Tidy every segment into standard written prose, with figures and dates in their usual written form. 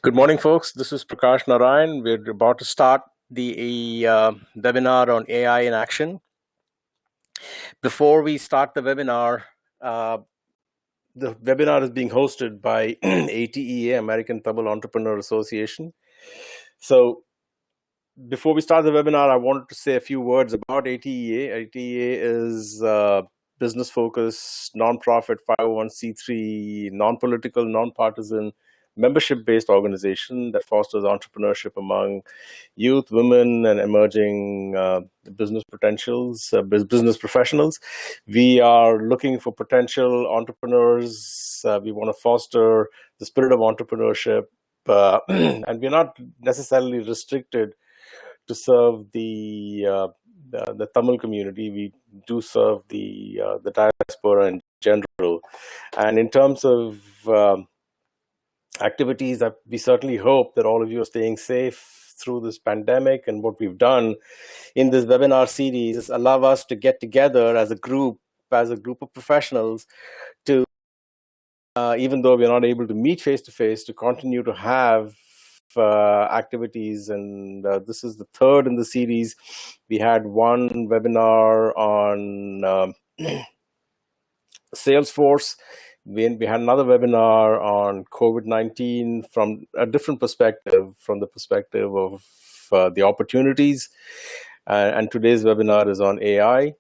Good morning, folks. This is Prakash Narayan. We're about to start the webinar on AI in action. Before we start the webinar is being hosted by ATEA, American Tamil Entrepreneur Association. So before we start the webinar, I wanted to say a few words about ATEA. ATEA is business-focused, nonprofit, 501c3, non-political, non-partisan, membership-based organization that fosters entrepreneurship among youth, women, and emerging business business professionals. We are looking for potential entrepreneurs. We want to foster the spirit of entrepreneurship, and we're not necessarily restricted to serve the Tamil community. We do serve the diaspora in general, and in terms of activities, we certainly hope that all of you are staying safe through this pandemic. And what we've done in this webinar series is allow us to get together as a group of professionals to, even though we're not able to meet face to face, to continue to have activities. And this is the third in the series. We had one webinar on Salesforce. We had another webinar on COVID-19 from a different perspective, from the perspective of the opportunities. And today's webinar is on AI.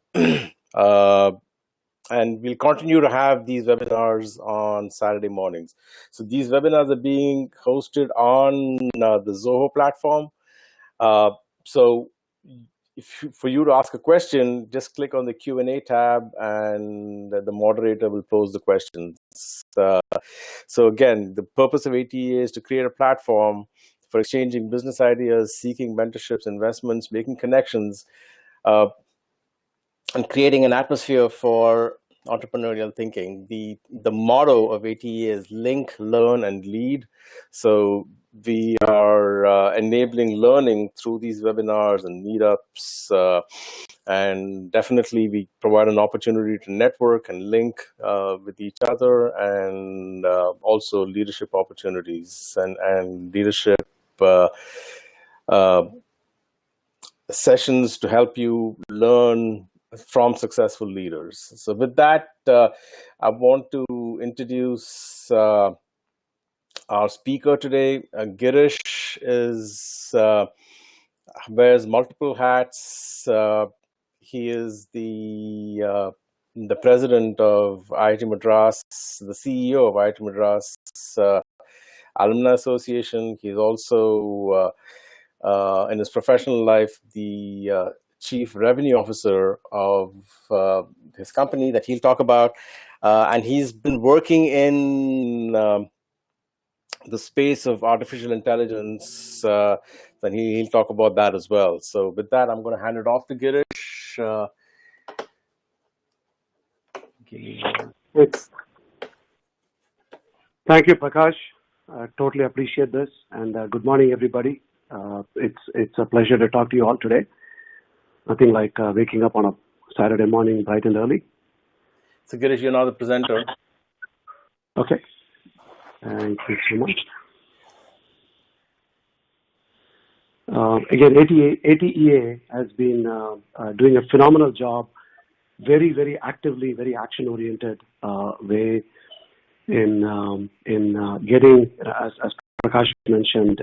And we'll continue to have these webinars on Saturday mornings. So these webinars are being hosted on the Zoho platform. So for you to ask a question, just click on the Q&A tab and the moderator will pose the questions. So again, the purpose of ATA is to create a platform for exchanging business ideas, seeking mentorships, investments, making connections, and creating an atmosphere for entrepreneurial thinking. The motto of ATA is link, learn, and lead. So we are enabling learning through these webinars and meetups, and definitely we provide an opportunity to network and link with each other, and also leadership opportunities and leadership sessions to help you learn from successful leaders. So with that, I want to introduce our speaker today. Girish wears multiple hats. He is the president of IIT Madras, the CEO of IIT Madras Alumni Association. He's also, in his professional life, the Chief Revenue Officer of his company that he'll talk about. And he's been working in the space of artificial intelligence, then he'll talk about that as well. So with that, I'm going to hand it off to Girish. Thank you, Prakash. I totally appreciate this. And good morning, everybody. It's a pleasure to talk to you all today. Nothing like waking up on a Saturday morning bright and early. So Girish, you're now the presenter. Okay. Thank you so much. Again, ATEA has been doing a phenomenal job, very, very actively, very action-oriented way in getting, as Prakash mentioned,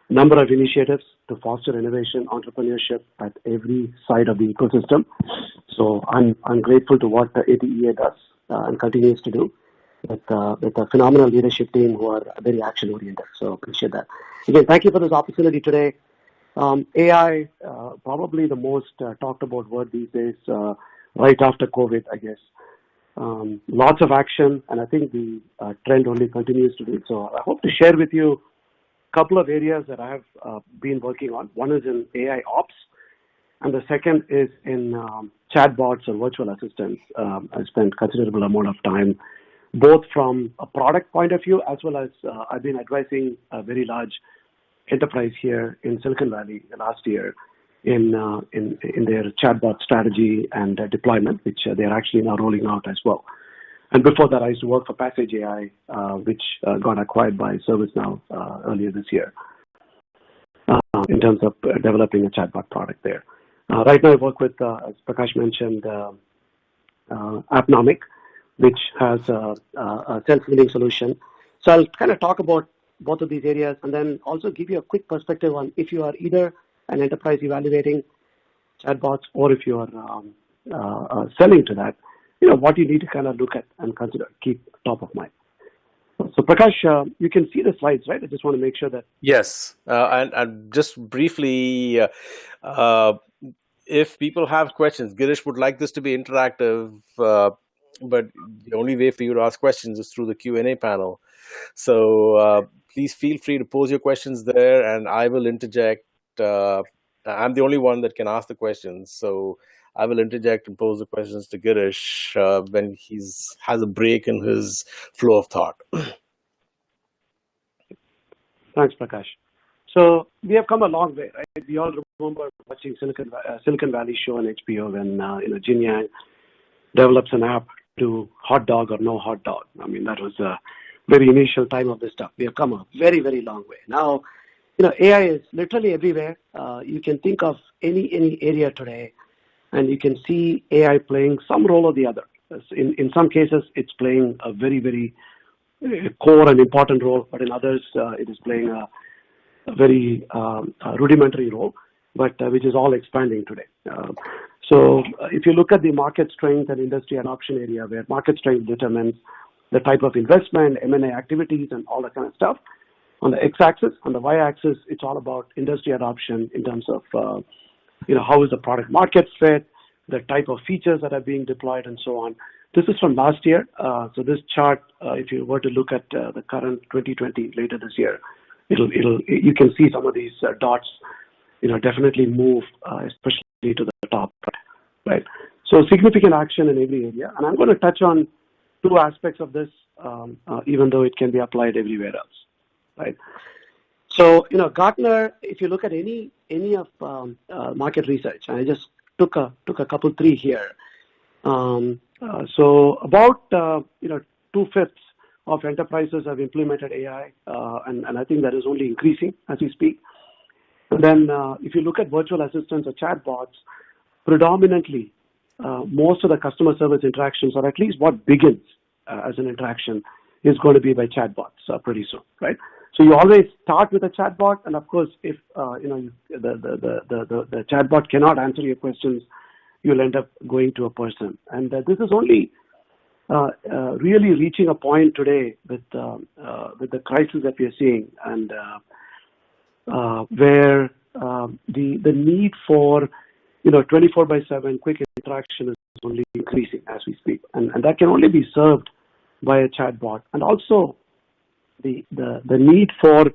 number of initiatives to foster innovation, entrepreneurship at every side of the ecosystem. So I'm grateful to what the ATEA does and continues to do with a phenomenal leadership team who are very action oriented. So appreciate that. Again, thank you for this opportunity today. AI, probably the most talked about word these days, right after COVID, I guess. Lots of action, and I think the trend only continues to do. So I hope to share with you couple of areas that I have been working on. One is in AI ops, and the second is in chatbots or virtual assistants. I spent considerable amount of time, both from a product point of view, as well as I've been advising a very large enterprise here in Silicon Valley last year in their chatbot strategy and deployment, which they're actually now rolling out as well. And before that, I used to work for Passage AI, which got acquired by ServiceNow earlier this year in terms of developing a chatbot product there. Right now, I work with, as Prakash mentioned, Appnomic, which has a self-healing solution. So I'll kind of talk about both of these areas and then also give you a quick perspective on if you are either an enterprise evaluating chatbots or if you are selling to that, what you need to kind of look at and consider, keep top of mind. So Prakash, you can see the slides, right? I just want to make sure that. Yes, and just briefly, if people have questions, Girish would like this to be interactive, but the only way for you to ask questions is through the Q&A panel. So please feel free to pose your questions there, and I will interject. I'm the only one that can ask the questions, so I will interject and pose the questions to Girish when has a break in his flow of thought. Thanks, Prakash. So we have come a long way, right? We all remember watching Silicon Valley show on HBO when Jin Yang develops an app to hot dog or no hot dog. I mean, that was a very initial time of this stuff. We have come a very, very long way. Now, AI is literally everywhere. You can think of any area today, and you can see AI playing some role or the other. In some cases, it's playing a very, very core and important role, but in others, it is playing a very rudimentary role, but which is all expanding today. So if you look at the market strength and industry adoption area, where market strength determines the type of investment, M&A activities, and all that kind of stuff, on the x-axis, on the y-axis, it's all about industry adoption in terms of how is the product market fit, the type of features that are being deployed, and so on. This is from last year. So this chart, if you were to look at the current 2020 later this year, you can see some of these dots, definitely move, especially to the top, right? So significant action in every area, and I'm going to touch on two aspects of this, even though it can be applied everywhere else, right? So Gartner, if you look at any of market research, and I just took a couple three here. So about 2/5 of enterprises have implemented AI, and I think that is only increasing as we speak. And then if you look at virtual assistants or chatbots, predominantly most of the customer service interactions, or at least what begins as an interaction, is going to be by chatbots pretty soon, right? So you always start with a chatbot, and of course, if the chatbot cannot answer your questions, you'll end up going to a person. And this is only really reaching a point today with the crisis that we are seeing, and where the need for 24/7 quick interaction is only increasing as we speak, and that can only be served by a chatbot. And also the need for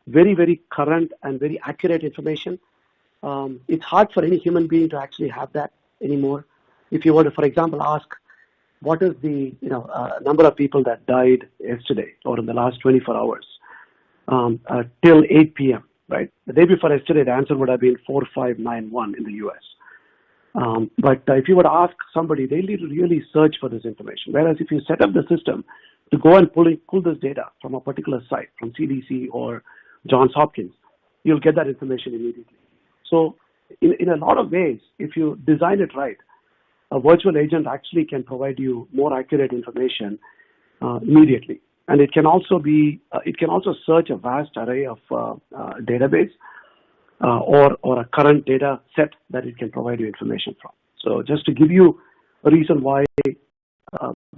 very, very current and very accurate information. It's hard for any human being to actually have that anymore. If you were to, for example, ask what is the number of people that died yesterday or in the last 24 hours till 8 p.m., right? The day before yesterday, the answer would have been 4591 in the US. But if you were to ask somebody, they need to really search for this information. Whereas if you set up the system to go and pull this data from a particular site, from CDC or Johns Hopkins, you'll get that information immediately. So in a lot of ways, if you design it right, a virtual agent actually can provide you more accurate information immediately. And it can also search a vast array of database or a current data set that it can provide you information from. So just to give you a reason why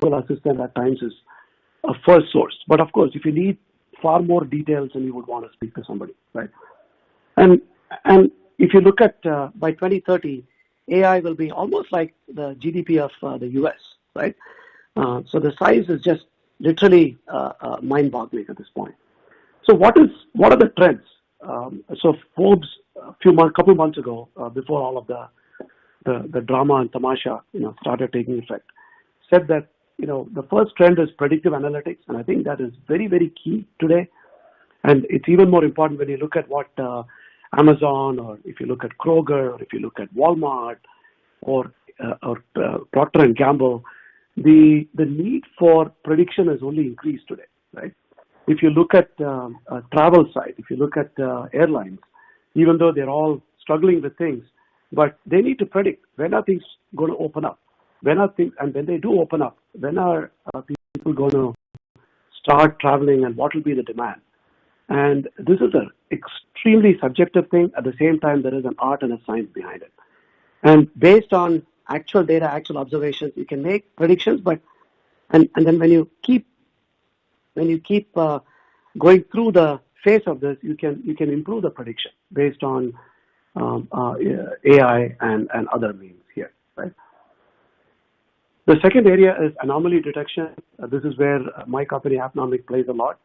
Google Assistant at times is a first source. But of course, if you need far more details, then you would want to speak to somebody, right? And if you look at by 2030, AI will be almost like the GDP of the US, right? So the size is just literally mind-boggling at this point. So what are the trends? So Forbes, couple months ago, before all of the drama and tamasha, started taking effect, said that the first trend is predictive analytics, and I think that is very, very key today. And it's even more important when you look at what Amazon, or if you look at Kroger, or if you look at Walmart, or Procter and Gamble, the need for prediction has only increased today, right? If you look at travel side, if you look at airlines, even though they're all struggling with things, but they need to predict when are things going to open up, when are things, and when they do open up, when are people going to start traveling, and what will be the demand. And this is an extremely subjective thing. At the same time, there is an art and a science behind it. And based on actual data, actual observations, you can make predictions. But and then when you keep going through the phase of this, you can improve the prediction based on AI and other means here, right? The second area is anomaly detection. This is where my company Appnomic plays a lot.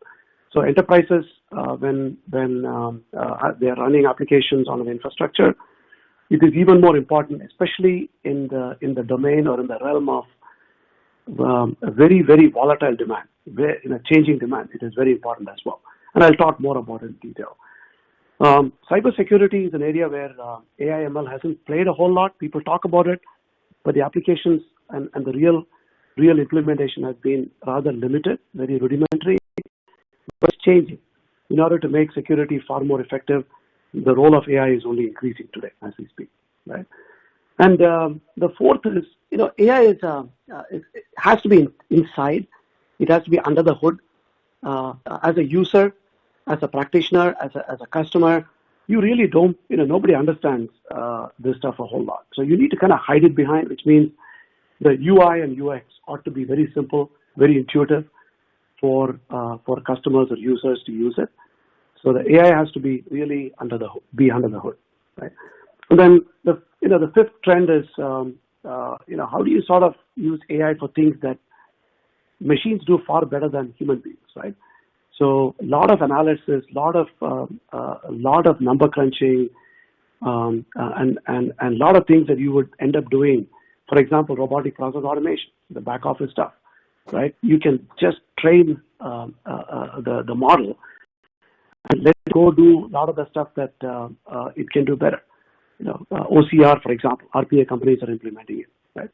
So enterprises, when they are running applications on an infrastructure, it is even more important, especially in the domain or in the realm of a very, very volatile demand, in a changing demand. It is very important as well. And I'll talk more about it in detail. Cybersecurity is an area where AI/ML hasn't played a whole lot. People talk about it, but the applications and the real implementation has been rather limited, very rudimentary. But it's changing. In order to make security far more effective, the role of AI is only increasing today as we speak, right? And the fourth is, AI is it has to be inside. It has to be under the hood. As a user, as a practitioner, as a customer, you really don't, nobody understands this stuff a whole lot. So you need to kind of hide it behind, which means the UI and UX ought to be very simple, very intuitive for customers or users to use it. So the AI has to be really under the hood, right? And then the fifth trend is how do you sort of use AI for things that machines do far better than human beings, right? So a lot of analysis, a lot of number crunching, and a lot of things that you would end up doing. For example, robotic process automation, the back office stuff, right? You can just train the model and let it go do a lot of the stuff that it can do better. OCR, for example, RPA companies are implementing it, right?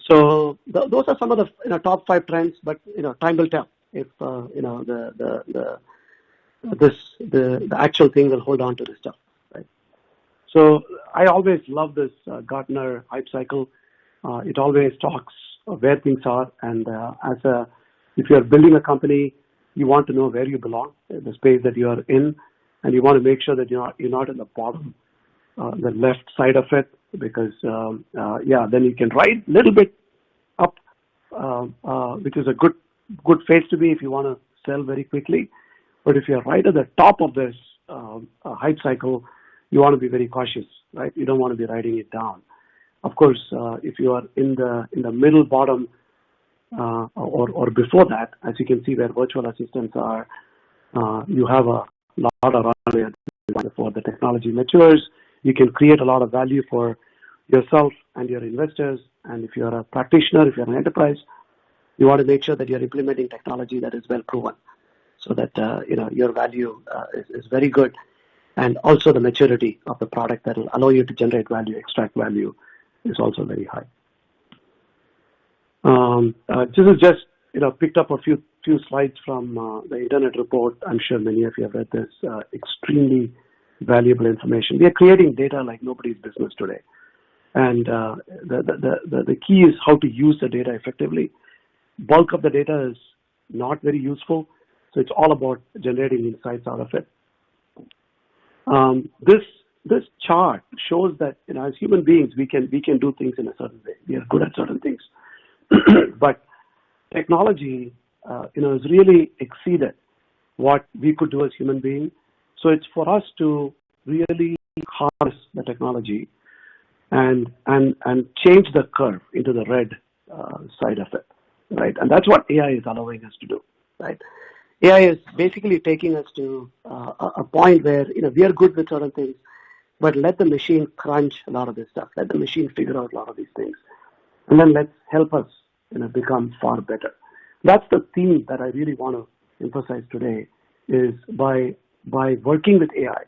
So those are some of the top 5 trends, but time will tell if the actual thing will hold on to this stuff, right? So I always love this Gartner hype cycle. It always talks of where things are, and if you are building a company, you want to know where you belong, the space that you are in, and you want to make sure that you're not in the bottom, the left side of it, because then you can ride a little bit up, which is a good phase to be if you want to sell very quickly. But if you're right at the top of this hype cycle, you want to be very cautious, right? You don't want to be riding it down. Of course, if you are in the middle bottom or before that, as you can see where virtual assistants are, you have a lot of runway before the technology matures. You can create a lot of value for yourself and your investors. And if you're a practitioner, if you're an enterprise, you want to make sure that you're implementing technology that is well proven, so that your value is very good, and also the maturity of the product that will allow you to generate value, extract value, is also very high. This is just picked up a few slides from the Internet Report. I'm sure many of you have read this. Extremely valuable information. We are creating data like nobody's business today, and the key is how to use the data effectively. Bulk of the data is not very useful, so it's all about generating insights out of it. This chart shows that as human beings we can do things in a certain way. We are good at certain things, but technology has really exceeded what we could do as human beings. So it's for us to really harness the technology and change the curve into the red side of it, right? And that's what AI is allowing us to do, right? AI is basically taking us to a point where we are good with certain things, but let the machine crunch a lot of this stuff. Let the machine figure out a lot of these things, and then let's help us become far better. That's the theme that I really want to emphasize today. Is by working with AI,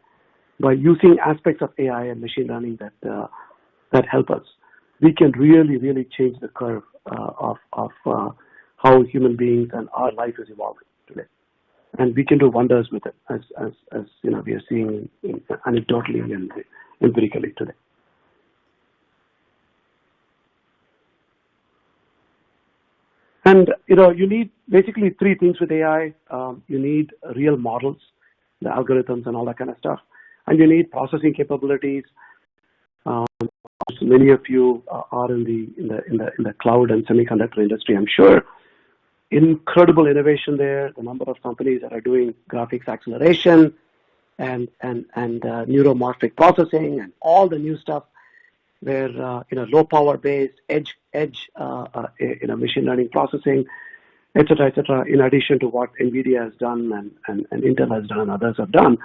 by using aspects of AI and machine learning that help us, we can really, really change the curve of how human beings and our life is evolving today. And we can do wonders with it, as we are seeing anecdotally and empirically today. And you need basically three things with AI. You need real models, the algorithms, and all that kind of stuff, and you need processing capabilities. Many of you are in the cloud and semiconductor industry, I'm sure. Incredible innovation there. The number of companies that are doing graphics acceleration and neuromorphic processing and all the new stuff where low power based edge machine learning processing, et cetera, in addition to what NVIDIA has done and Intel has done and others have done.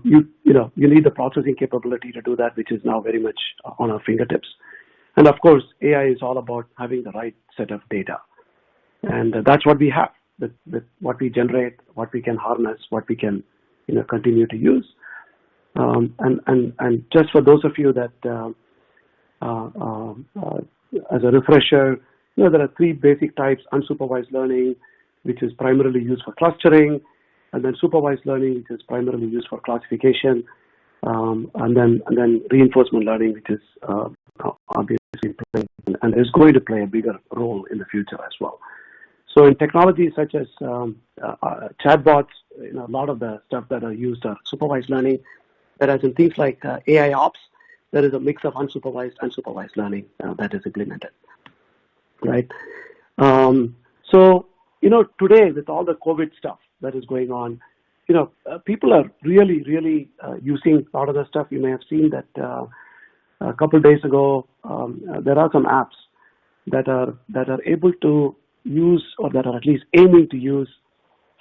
You need the processing capability to do that, which is now very much on our fingertips. And of course, AI is all about having the right set of data. And that's what we have, with what we generate, what we can harness, what we can continue to use. And just for those of you that, as a refresher, there are three basic types: unsupervised learning, which is primarily used for clustering, and then supervised learning, which is primarily used for classification, and then reinforcement learning, which is obviously playing and is going to play a bigger role in the future as well. So in technologies such as chatbots, a lot of the stuff that are used are supervised learning, whereas in things like AI ops, there is a mix of unsupervised and supervised learning that is implemented, right? So today with all the COVID stuff that is going on, people are really, really using a lot of the stuff. You may have seen that a couple of days ago, there are some apps that are able to use, or that are at least aiming to use,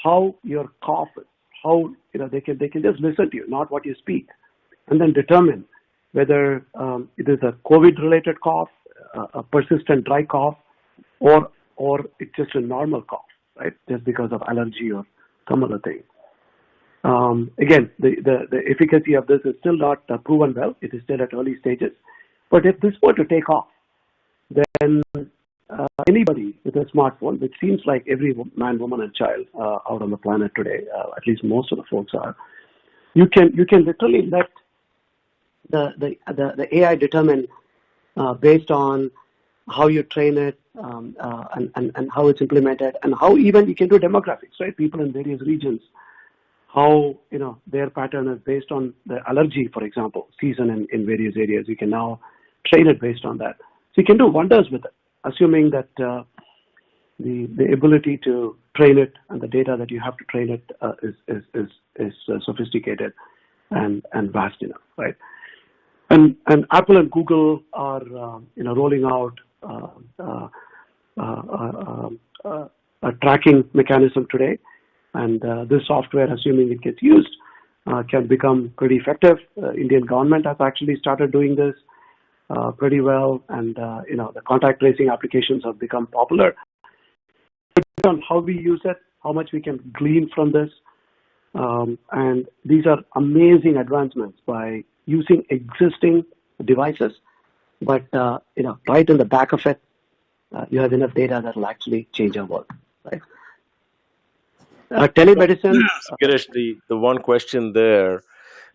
how your cough is, how they can just listen to you, not what you speak, and then determine whether it is a COVID-related cough, a persistent dry cough, or it's just a normal cough, right? Just because of allergy or some other thing. Again, the efficacy of this is still not proven well. It is still at early stages. But if this were to take off, then anybody with a smartphone, which seems like every man, woman, and child out on the planet today, at least most of the folks are, you can literally let the AI determine based on how you train it and how it's implemented, and how even you can do demographics, right? People in various regions, how their pattern is based on the allergy, for example, season in various areas. You can now train it based on that. So you can do wonders with it, assuming that the ability to train it and the data that you have to train it is sophisticated and vast enough, right? And Apple and Google are rolling out a tracking mechanism today, and this software, assuming it gets used, can become pretty effective. Indian government has actually started doing this pretty well, and the contact tracing applications have become popular. On how we use it, how much we can glean from this, and these are amazing advancements by using existing devices, but right in the back of it, you have enough data that will actually change our world, right? Telemedicine. Girish, the one question there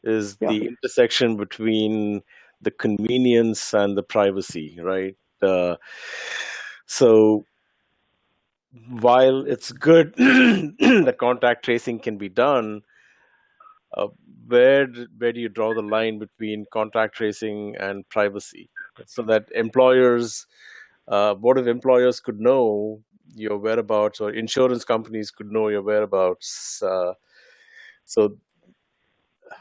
is the intersection between the convenience and the privacy, right? So while it's good that contact tracing can be done, where do you draw the line between contact tracing and privacy? So that employers, what if employers could know your whereabouts, or insurance companies could know your whereabouts? So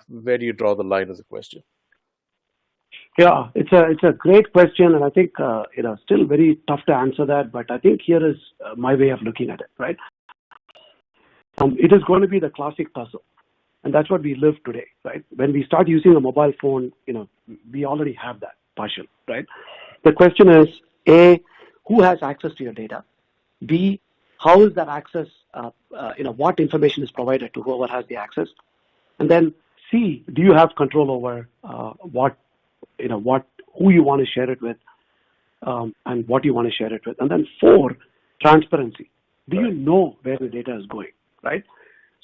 where do you draw the line is the question. Yeah, it's a great question, and I think still very tough to answer that. But I think here is my way of looking at it. Right, it is going to be the classic puzzle, and that's what we live today. Right, when we start using a mobile phone, we already have that puzzle. Right, the question is: A, who has access to your data? B, how is that access? What information is provided to whoever has the access? And then C, do you have control over who you want to share it with, and what you want to share it with. And then 4, transparency. Do you know where the data is going, right?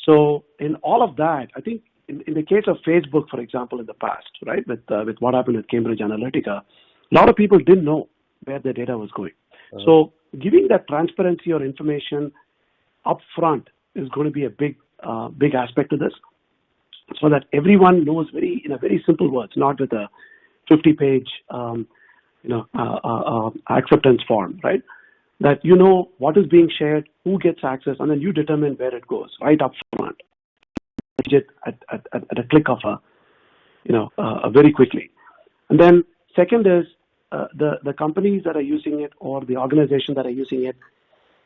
So in all of that, I think in the case of Facebook, for example, in the past, right, with what happened with Cambridge Analytica, a lot of people didn't know where the data was going. So giving that transparency or information upfront is going to be a big aspect to this, so that everyone knows in a very simple words, not with a 50-page acceptance form, right? That you know what is being shared, who gets access, and then you determine where it goes right up front, at a click of very quickly. And then second is the companies that are using it or the organizations that are using it,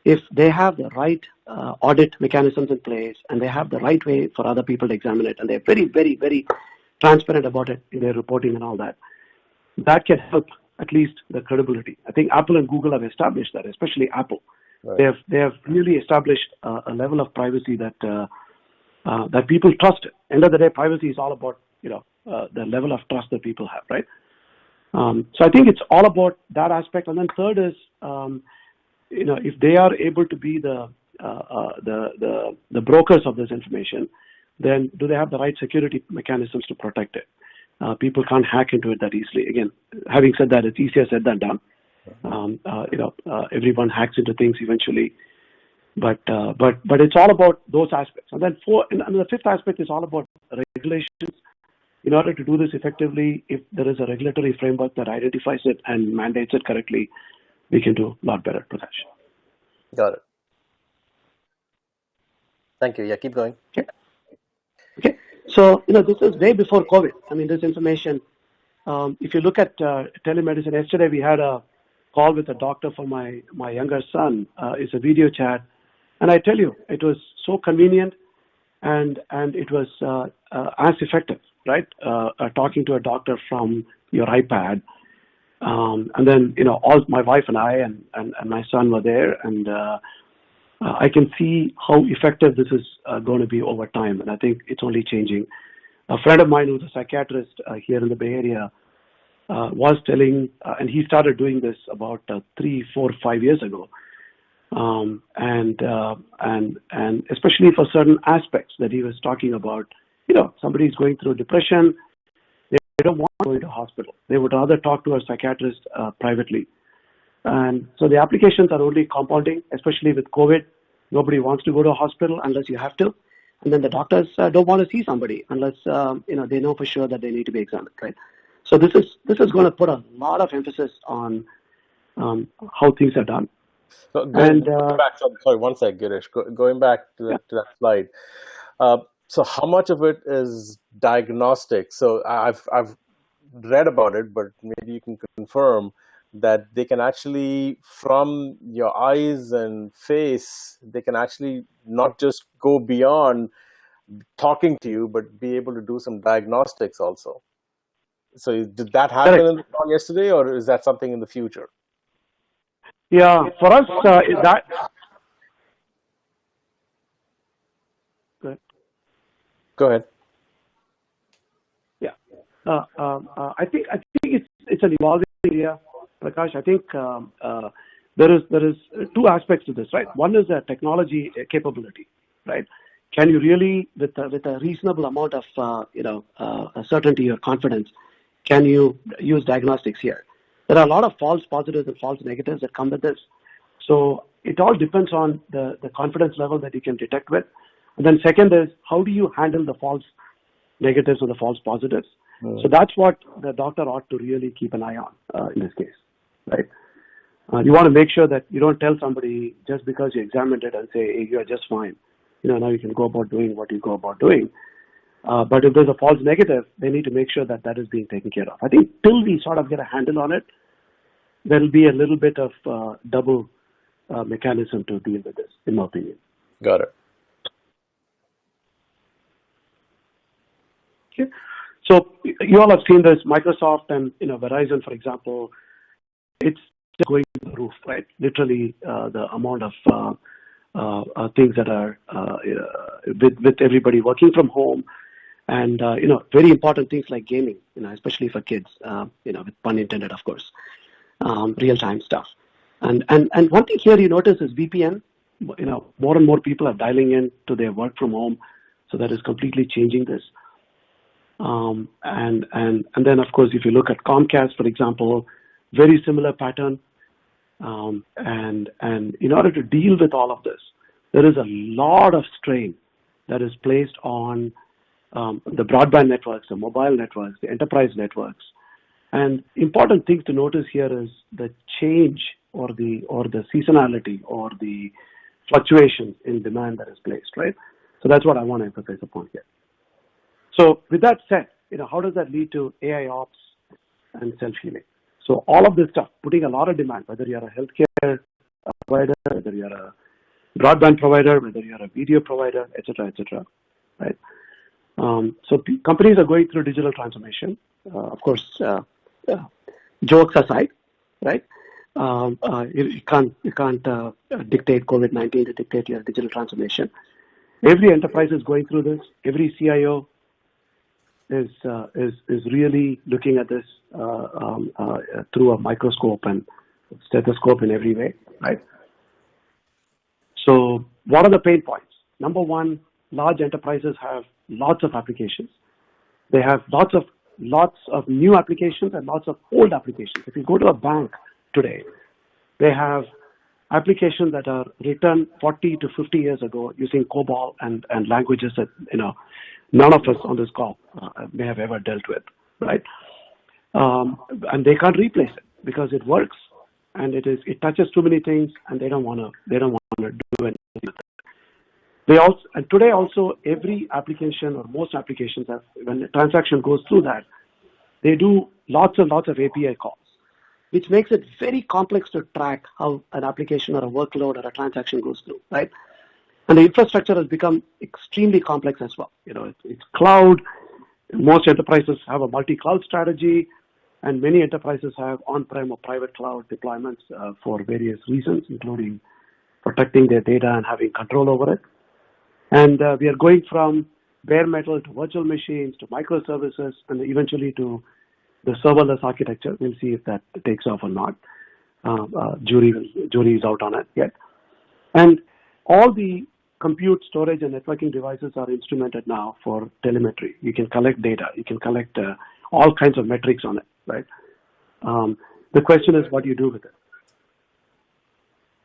if they have the right audit mechanisms in place and they have the right way for other people to examine it, and they're very, very, very transparent about it in their reporting and all that, that can help at least the credibility. I think Apple and Google have established that, especially Apple. Right. They have really established a level of privacy that people trust. End of the day, privacy is all about the level of trust that people have, right? So I think it's all about that aspect. And then third is if they are able to be the brokers of this information, then do they have the right security mechanisms to protect it? People can't hack into it that easily. Again, having said that, it's easier said than done. Everyone hacks into things eventually, but it's all about those aspects. And then the fifth aspect is all about regulations. In order to do this effectively, if there is a regulatory framework that identifies it and mandates it correctly, we can do a lot better protection. Got it. Thank you. Yeah, keep going. Okay. So, this is way before COVID. I mean, this information, if you look at telemedicine, yesterday we had a call with a doctor for my younger son. It's a video chat. And I tell you, it was so convenient and it was as effective, right? Talking to a doctor from your iPad. And then, all my wife and I and my son were there, and I can see how effective this is going to be over time, and I think it's only changing. A friend of mine who's a psychiatrist here in the Bay Area was telling, and he started doing this about 3, 4, 5 years ago, and especially for certain aspects that he was talking about. Somebody's going through depression. They don't want to go into hospital. They would rather talk to a psychiatrist privately. And so the applications are only compounding, especially with COVID. Nobody wants to go to a hospital unless you have to. And then the doctors don't want to see somebody unless they know for sure that they need to be examined, right? So this is going to put a lot of emphasis on how things are done. So going back, sorry, one sec, Girish. Going back to that slide. So how much of it is diagnostic? So I've read about it, but maybe you can confirm that they can actually, from your eyes and face, they can actually not just go beyond talking to you, but be able to do some diagnostics also. So did that happen in the talk yesterday, or is that something in the future? Yeah, for us, that... Go ahead. Yeah, I think it's an evolving area, Prakash. I think there is 2 aspects to this, right? One is the technology capability, right? Can you really, with a reasonable amount of certainty or confidence, can you use diagnostics here? There are a lot of false positives and false negatives that come with this. So it all depends on the confidence level that you can detect with. And then second is, how do you handle the false negatives or the false positives? So that's what the doctor ought to really keep an eye on in this case, right? You want to make sure that you don't tell somebody just because you examined it and say, hey, you are just fine. Now you can go about doing what you go about doing. But if there's a false negative, they need to make sure that is being taken care of. I think till we sort of get a handle on it, there'll be a little bit of double mechanism to deal with this, in my opinion. Got it. Okay. So you all have seen this, Microsoft and Verizon, for example, it's going to the roof, right? Literally, the amount of things that are with everybody working from home, and very important things like gaming, especially for kids, with pun intended, of course. real-time stuff. And one thing here you notice is VPN. More and more people are dialing in to their work from home, so that is completely changing this. And then of course, if you look at Comcast, for example, very similar pattern. And in order to deal with all of this, there is a lot of strain that is placed on the broadband networks, the mobile networks, the enterprise networks. And important things to notice here is the change or the seasonality or the fluctuation in demand that is placed, right? So that's what I want to emphasize upon here. So with that said, how does that lead to AI ops and self-healing? So all of this stuff, putting a lot of demand, whether you're a healthcare provider, whether you're a broadband provider, whether you're a video provider, et cetera, right? So companies are going through digital transformation. Of course, jokes aside, right? You can't dictate COVID-19 to dictate your digital transformation. Every enterprise is going through this. Every CIO is really looking at this through a microscope and stethoscope in every way, right? So what are the pain points? Number one, large enterprises have lots of applications. They have lots of new applications and lots of old applications. If you go to a bank today, they have applications that are written 40 to 50 years ago using COBOL and languages that none of us on this call may have ever dealt with, right? And they can't replace it because it works and it touches too many things, and they don't want to do anything with it. And today also, every application or most applications have, when a transaction goes through that, they do lots and lots of API calls, which makes it very complex to track how an application or a workload or a transaction goes through, right? And the infrastructure has become extremely complex as well. It's cloud. Most enterprises have a multi-cloud strategy, and many enterprises have on-prem or private cloud deployments for various reasons, including protecting their data and having control over it. And we are going from bare metal to virtual machines to microservices and eventually to the serverless architecture. We'll see if that takes off or not. Jury is out on it yet. And all the compute, storage, and networking devices are instrumented now for telemetry. You can collect data. You can collect all kinds of metrics on it, right? The question is, what do you do with it?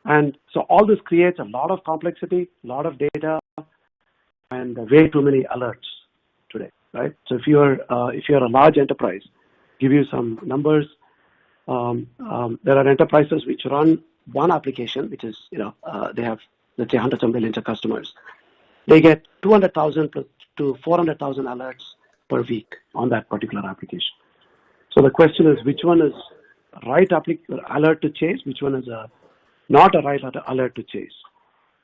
And so all this creates a lot of complexity, a lot of data, and way too many alerts today, right? So if you're a large enterprise, give you some numbers. There are enterprises which run one application, which is they have, let's say, hundreds of millions of customers. They get 200,000 to 400,000 alerts per week on that particular application. So the question is, which one is a right alert to chase? Which one is not a right alert to chase?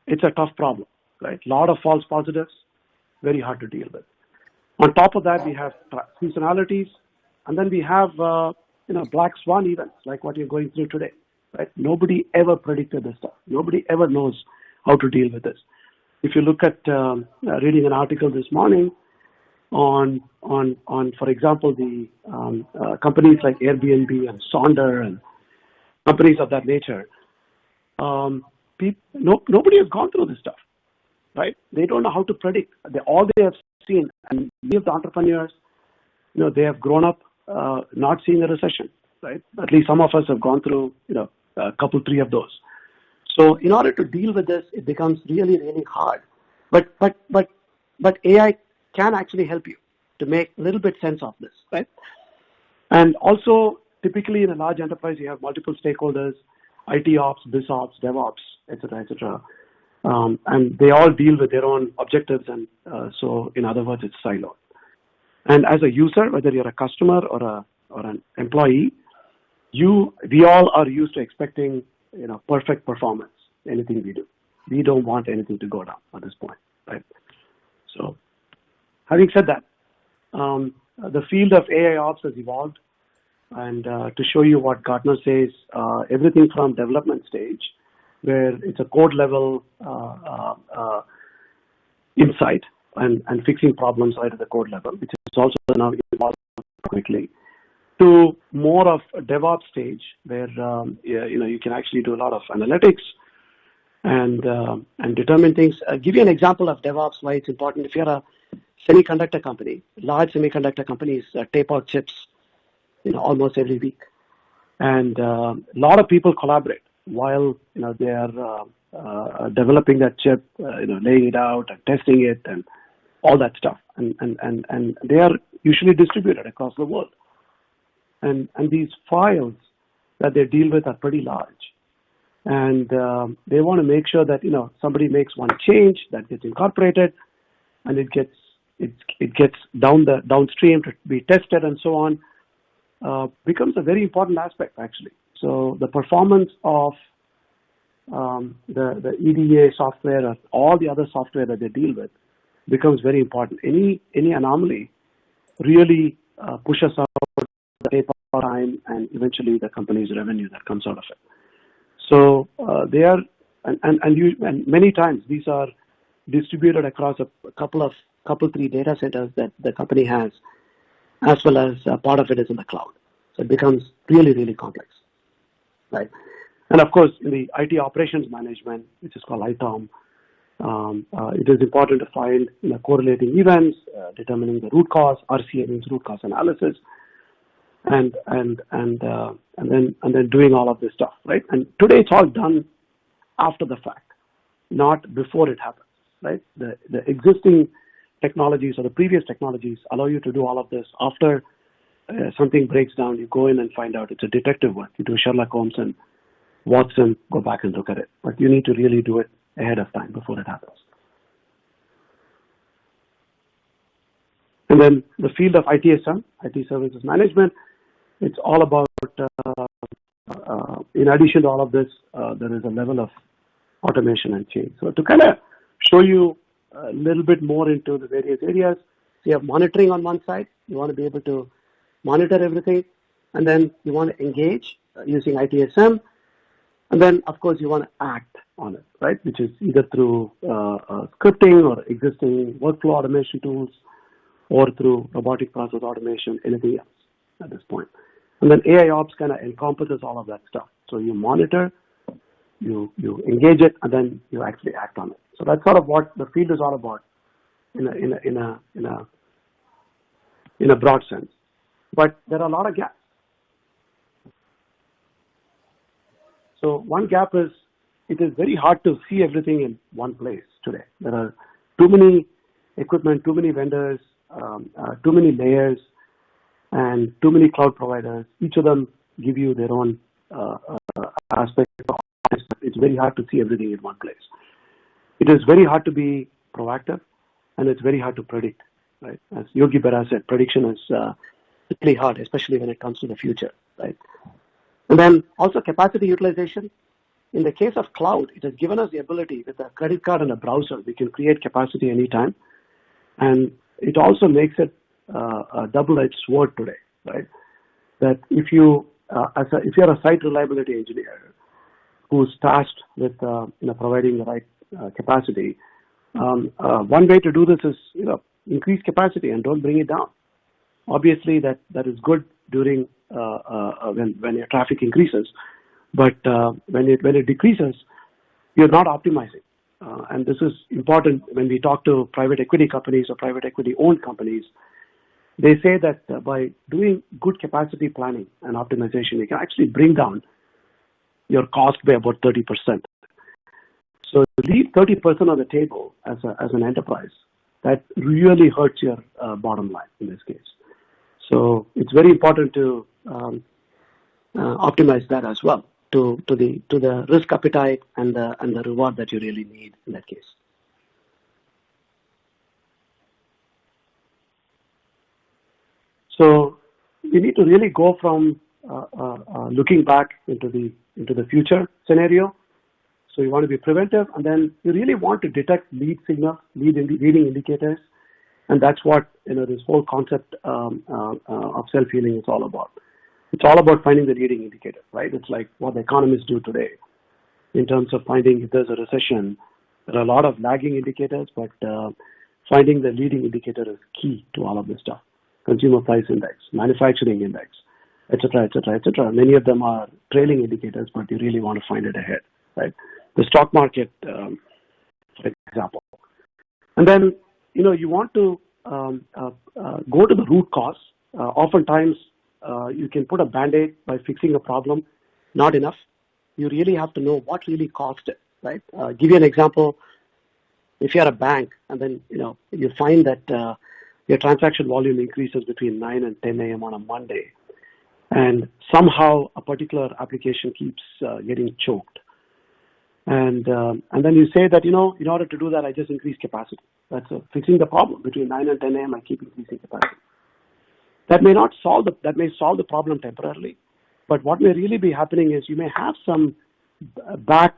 It's a tough problem, right? A lot of false positives, very hard to deal with. On top of that, we have seasonalities, and then we have black swan events like what you're going through today, right? Nobody ever predicted this stuff. Nobody ever knows how to deal with this. If you look at reading an article this morning on for example, the companies like Airbnb and Sonder and companies of that nature, nobody has gone through this stuff, right? They don't know how to predict. All they have seen, and many of the entrepreneurs, they have grown up not seeing a recession, right? At least some of us have gone through, a couple, three of those. So in order to deal with this, it becomes really, really hard. But AI can actually help you to make a little bit sense of this, right? And also, typically in a large enterprise, you have multiple stakeholders, IT ops, biz ops, DevOps, et cetera, and they all deal with their own objectives, and so in other words, it's siloed. And as a user, whether you're a customer or an employee, we all are used to expecting perfect performance. Anything we do, we don't want anything to go down at this point, right? So, having said that, the field of AI ops has evolved, and to show you what Gartner says, everything from development stage, where it's a code level insight and fixing problems right at the code level, which is also now evolving quickly, to more of a DevOps stage where you can actually do a lot of analytics and determine things. I'll give you an example of DevOps, why it's important. If you're a semiconductor company, large semiconductor companies tape out chips almost every week, and a lot of people collaborate while they are developing that chip, laying it out and testing it and all that stuff, and they are usually distributed across the world, and these files that they deal with are pretty large, and they want to make sure that somebody makes one change that gets incorporated, and it gets downstream to be tested and so on. Becomes a very important aspect actually. So the performance of the EDA software or all the other software that they deal with becomes very important. Any anomaly really pushes out the tape out time and eventually the company's revenue that comes out of it. So they are, and many times these are distributed across a couple, three data centers that the company has, as well as part of it is in the cloud. So it becomes really, really complex, right? And of course, in the IT operations management, which is called ITOM, it is important to find correlating events, determining the root cause. RCA means root cause analysis, and then doing all of this stuff, right? And today it's all done after the fact, not before it happens, right? The existing technologies or the previous technologies allow you to do all of this after something breaks down. You go in and find out. It's a detective work. You do Sherlock Holmes and Watson, go back and look at it. But you need to really do it ahead of time before it happens. And then the field of ITSM, IT Services Management, it's all about, in addition to all of this, there is a level of automation and change. So to kind of show you a little bit more into the various areas, you have monitoring on one side. You want to be able to monitor everything. And then you want to engage using ITSM. And then, of course, you want to act on it, right? Which is either through scripting or existing workflow automation tools or through robotic process automation, anything else at this point. And then AI Ops kind of encompasses all of that stuff. So you monitor, you engage it, and then you actually act on it. So that's sort of what the field is all about in a broad sense. But there are a lot of gaps. So one gap is it is very hard to see everything in one place today. There are too many equipment, too many vendors, too many layers, and too many cloud providers. Each of them give you their own aspect. It's very hard to see everything in one place. It is very hard to be proactive, and it's very hard to predict. Right? As Yogi Berra said, prediction is really hard, especially when it comes to the future. Right? And then also capacity utilization. In the case of cloud, it has given us the ability with a credit card and a browser, we can create capacity anytime. And it also makes it a double-edged sword today, right? That if you're a site reliability engineer who's tasked with providing the right capacity, one way to do this is increase capacity and don't bring it down. Obviously, that is good during when your traffic increases, but when it decreases, you're not optimizing. And this is important when we talk to private equity companies or private equity owned companies. They say that by doing good capacity planning and optimization, you can actually bring down your cost by about 30%. So leave 30% on the table as an enterprise. That really hurts your bottom line in this case. So it's very important to optimize that as well to the risk appetite and the reward that you really need in that case. So you need to really go from looking back into the future scenario. So you want to be preventive, and then you really want to detect lead signals, leading indicators, and that's what this whole concept of self-healing is all about. It's all about finding the leading indicator, right? It's like what the economists do today in terms of finding if there's a recession. There are a lot of lagging indicators, but finding the leading indicator is key to all of this stuff. Consumer price index, manufacturing index, etc., etc., etc. Many of them are trailing indicators, but you really want to find it ahead, right? The stock market, for example. And then, you want to go to the root cause. Oftentimes, you can put a Band-Aid by fixing a problem. Not enough. You really have to know what really caused it, right? Give you an example. If you're a bank and then, you find that your transaction volume increases between 9 and 10 a.m. on a Monday, and somehow a particular application keeps getting choked. And then you say that, in order to do that, I just increase capacity. That's fixing the problem. Between 9 and 10 a.m., I keep increasing capacity. That may solve the problem temporarily, but what may really be happening is you may have some back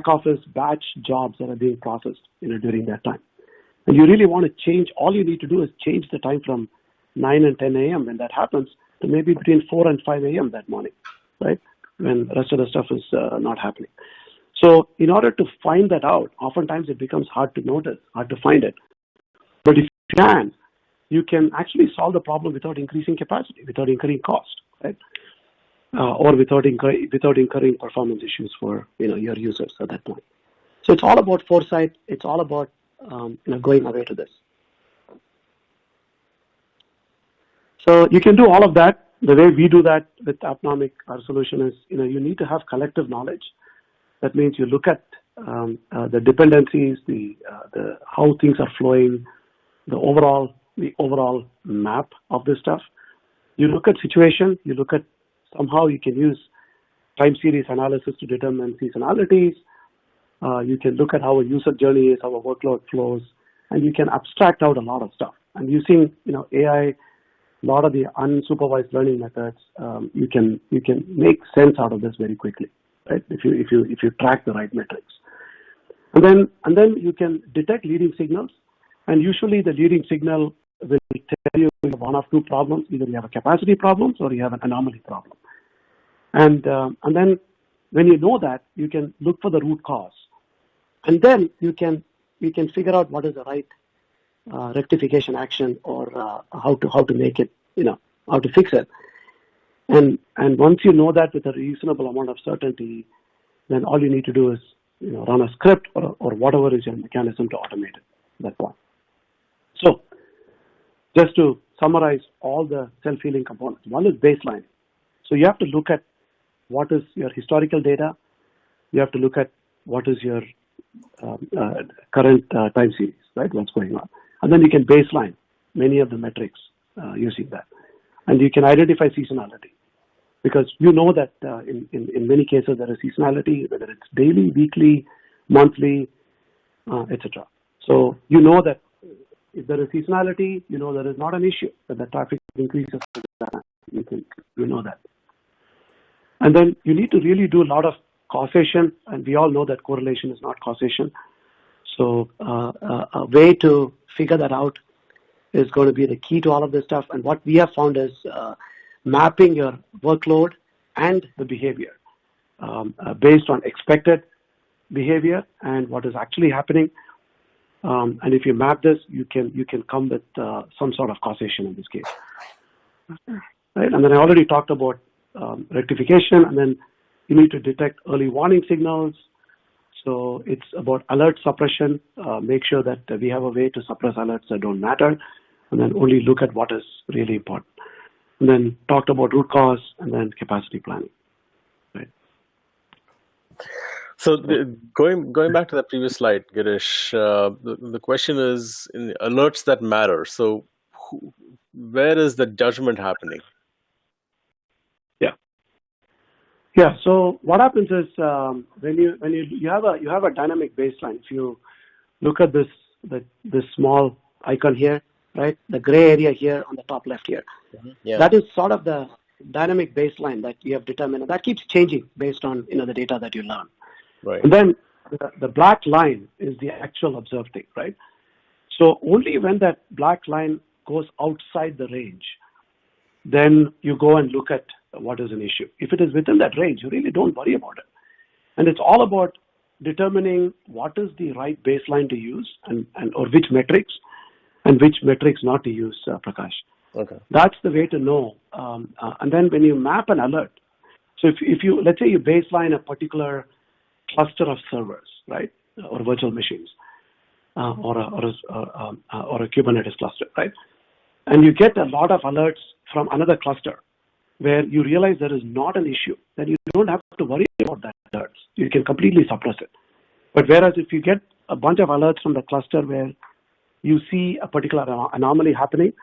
office batch jobs that are being processed, during that time. And you really want to change. All you need to do is change the time from 9 and 10 a.m. when that happens to maybe between 4 and 5 a.m. that morning, right? When the rest of the stuff is not happening. So in order to find that out, oftentimes it becomes hard to find it. But if you can actually solve the problem without increasing capacity, without incurring cost, right? Or without incurring performance issues for your users at that point. So it's all about foresight. It's all about going away to this. So you can do all of that. The way we do that with Appnomic, our solution is, you need to have collective knowledge. That means you look at the dependencies, the how things are flowing, the overall map of this stuff. You look at situation. You look at somehow you can use time series analysis to determine seasonalities. You can look at how a user journey is, how a workload flows, and you can abstract out a lot of stuff. And using AI, a lot of the unsupervised learning methods, you can make sense out of this very quickly, right? If you track the right metrics, and then you can detect leading signals, and usually the leading signal will tell you one of two problems: either you have a capacity problem or you have an anomaly problem. And then when you know that, you can look for the root cause, and then you can figure out what is the right rectification action or how to make it, how to fix it. And once you know that with a reasonable amount of certainty, then all you need to do is run a script or whatever is your mechanism to automate it at that point. So just to summarize all the self-healing components, one is baseline. So you have to look at what is your historical data. You have to look at what is your current time series, right? What's going on. And then you can baseline many of the metrics using that. And you can identify seasonality, because you know that in many cases there is seasonality, whether it's daily, weekly, monthly, etc. So you know that if there is seasonality, there is not an issue that the traffic increases. You know that. And then you need to really do a lot of causation, and we all know that correlation is not causation. So a way to figure that out is going to be the key to all of this stuff. And what we have found is mapping your workload and the behavior based on expected behavior and what is actually happening. And if you map this, you can come with some sort of causation in this case. Right? And then I already talked about rectification, and then you need to detect early warning signals. So it's about alert suppression. Make sure that we have a way to suppress alerts that don't matter, and then only look at what is really important. And then talked about root cause, and then capacity planning. Right. So going back to the previous slide, Girish, the question is in alerts that matter. So where is the judgment happening? Yeah. So what happens is when you have a dynamic baseline. If you look at this small icon here, right, the gray area here on the top left here, that is sort of the dynamic baseline that you have determined, and that keeps changing based on the data that you learn. Right. And then the black line is the actual observed thing, right? So only when that black line goes outside the range, then you go and look at what is an issue. If it is within that range, you really don't worry about it. And it's all about determining what is the right baseline to use and or which metrics and which metrics not to use, Prakash. Okay. That's the way to know. And then when you map an alert, so if you, let's say you baseline a particular cluster of servers, right, or virtual machines, or a Kubernetes cluster, right, and you get a lot of alerts from another cluster where you realize there is not an issue, then you don't have to worry about that alerts. You can completely suppress it. But whereas if you get a bunch of alerts from the cluster where you see a particular anomaly happening,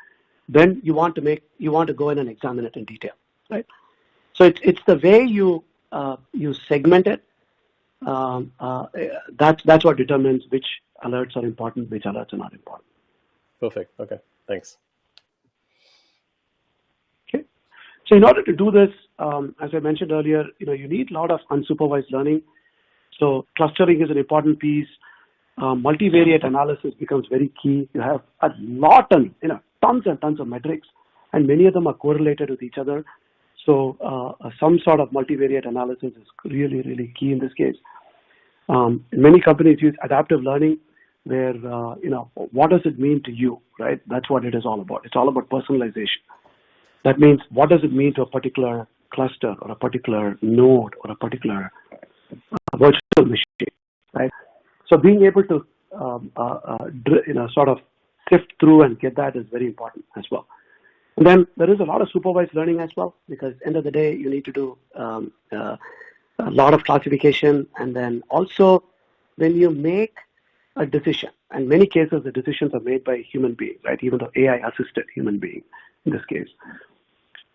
then you want to go in and examine it in detail, right? So it's the way you segment it. That's what determines which alerts are important, which alerts are not important. Perfect. Okay. Thanks. Okay. So in order to do this, as I mentioned earlier, you need a lot of unsupervised learning. So clustering is an important piece. Multivariate analysis becomes very key. You have a lot of, tons and tons of metrics, and many of them are correlated with each other. So some sort of multivariate analysis is really, really key in this case. Many companies use adaptive learning where, what does it mean to you, right? That's what it is all about. It's all about personalization. That means what does it mean to a particular cluster or a particular node or a particular virtual machine, right? So being able to, sort of sift through and get that is very important as well. And then there is a lot of supervised learning as well, because at the end of the day, you need to do a lot of classification. And then also when you make a decision, and in many cases, the decisions are made by human beings, right? Even though AI assisted human being in this case,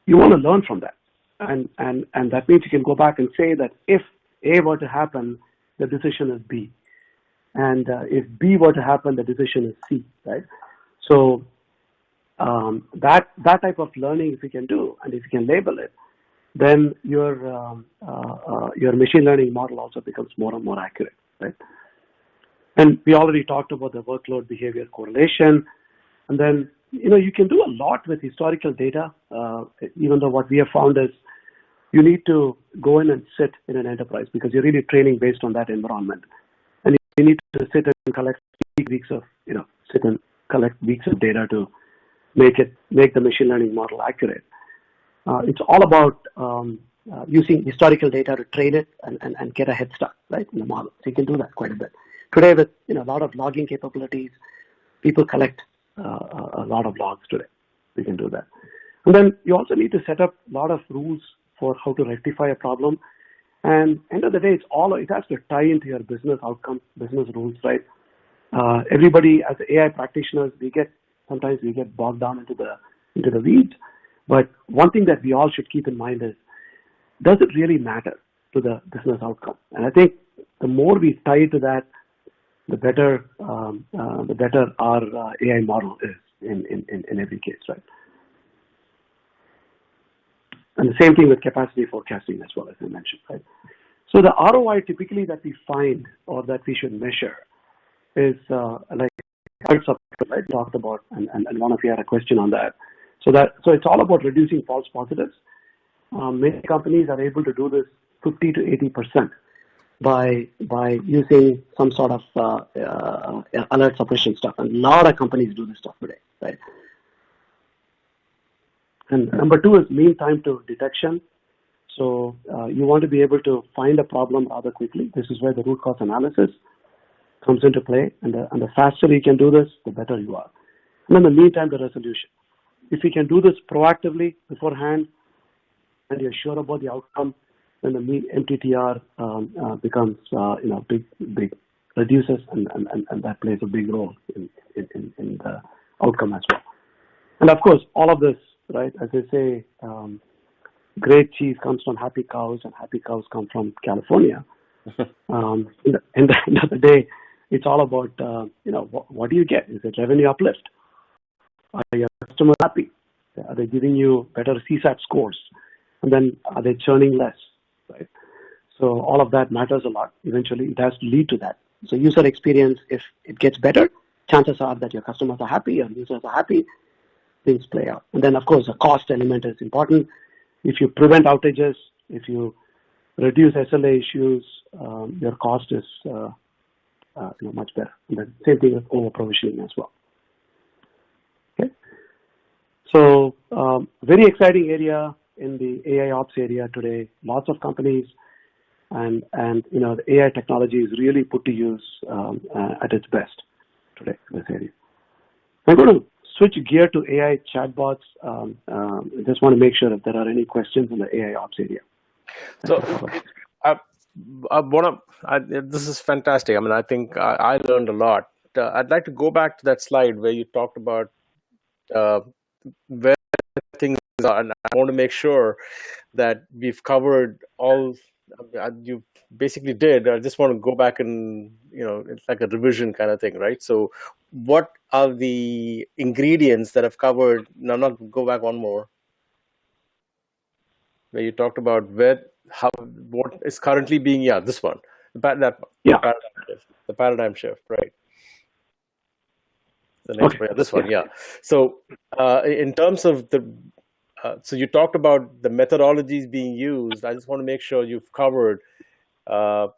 you want to learn from that. And that means you can go back and say that if A were to happen, the decision is B. And if B were to happen, the decision is C, right? So that type of learning, if you can do, and if you can label it, then your machine learning model also becomes more and more accurate, right? And we already talked about the workload behavior correlation, and then you can do a lot with historical data. Even though what we have found is you need to go in and sit in an enterprise because you're really training based on that environment, and you need to sit and collect weeks of data to make the machine learning model accurate. It's all about using historical data to train it and get a head start, right, in the model. So you can do that quite a bit. Today, with a lot of logging capabilities, people collect a lot of logs today. We can do that. And then you also need to set up a lot of rules for how to rectify a problem. And end of the day, it has to tie into your business outcome, business rules, right? Everybody, as AI practitioners, sometimes we get bogged down into the weeds. But one thing that we all should keep in mind is, does it really matter to the business outcome? And I think the more we tie to that, the better our AI model is in every case, right? And the same thing with capacity forecasting as well, as I mentioned, right? So the ROI typically that we find or that we should measure is like right, talked about, and one of you had a question on that. So it's all about reducing false positives. Many companies are able to do this 50 to 80% by using some sort of alert suppression stuff. And a lot of companies do this stuff today, right? And number two is mean time to detection. So you want to be able to find a problem rather quickly. This is where the root cause analysis comes into play. And the faster you can do this, the better you are. And then the mean time to resolution. If you can do this proactively beforehand and you're sure about the outcome, then the MTTR becomes big reduces, and that plays a big role in the outcome as well. And of course, all of this, right, as they say, great cheese comes from happy cows, and happy cows come from California. In the end of the day, it's all about what do you get? Is it revenue uplift? Are your customers happy? Are they giving you better CSAT scores? And then are they churning less? Right. So all of that matters a lot. Eventually, it has to lead to that. So user experience, if it gets better, chances are that your customers are happy, your users are happy, things play out. And then, of course, the cost element is important. If you prevent outages, if you reduce SLA issues, your cost is much better. And the same thing with over provisioning as well. Okay. So very exciting area in the AI ops area today. Lots of companies and the AI technology is really put to use at its best today in this area. I'm going to switch gear to AI chatbots. Just want to make sure if there are any questions in the AI ops area. So this is fantastic. I mean, I think I learned a lot. I'd like to go back to that slide where you talked about where things are, and I want to make sure that we've covered all you basically did. I just want to go back and, it's like a revision kind of thing, right? So what are the ingredients that I've covered? Now, not go back one more, where you talked about what is currently being, this one, the paradigm shift, right? The next one, this one, So in terms of so you talked about the methodologies being used. I just want to make sure you've covered, or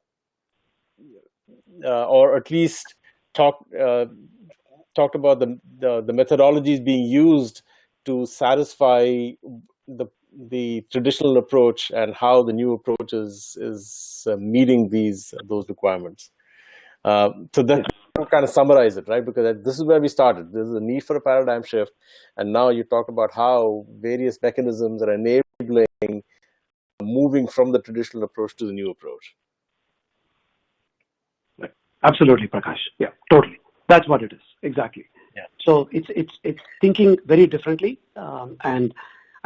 at least talked about the methodologies being used to satisfy the traditional approach and how the new approach is meeting those requirements. So that kind of summarize it, right? Because this is where we started. There's a need for a paradigm shift, and now you talk about how various mechanisms are enabling moving from the traditional approach to the new approach. Absolutely, Prakash. Yeah, totally. That's what it is. Exactly. Yeah. So it's thinking very differently, and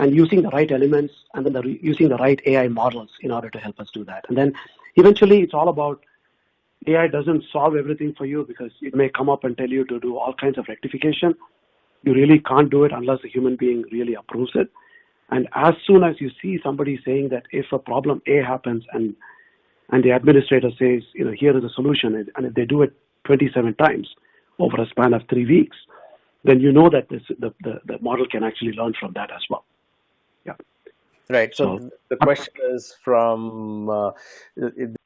using the right elements, and then using the right AI models in order to help us do that. And then eventually, it's all about AI doesn't solve everything for you, because it may come up and tell you to do all kinds of rectification. You really can't do it unless a human being really approves it. And as soon as you see somebody saying that if a problem A happens and the administrator says, here is a solution, and if they do it 27 times over a span of 3 weeks, then you know that the model can actually learn from that as well. Yeah. Right. So the question is from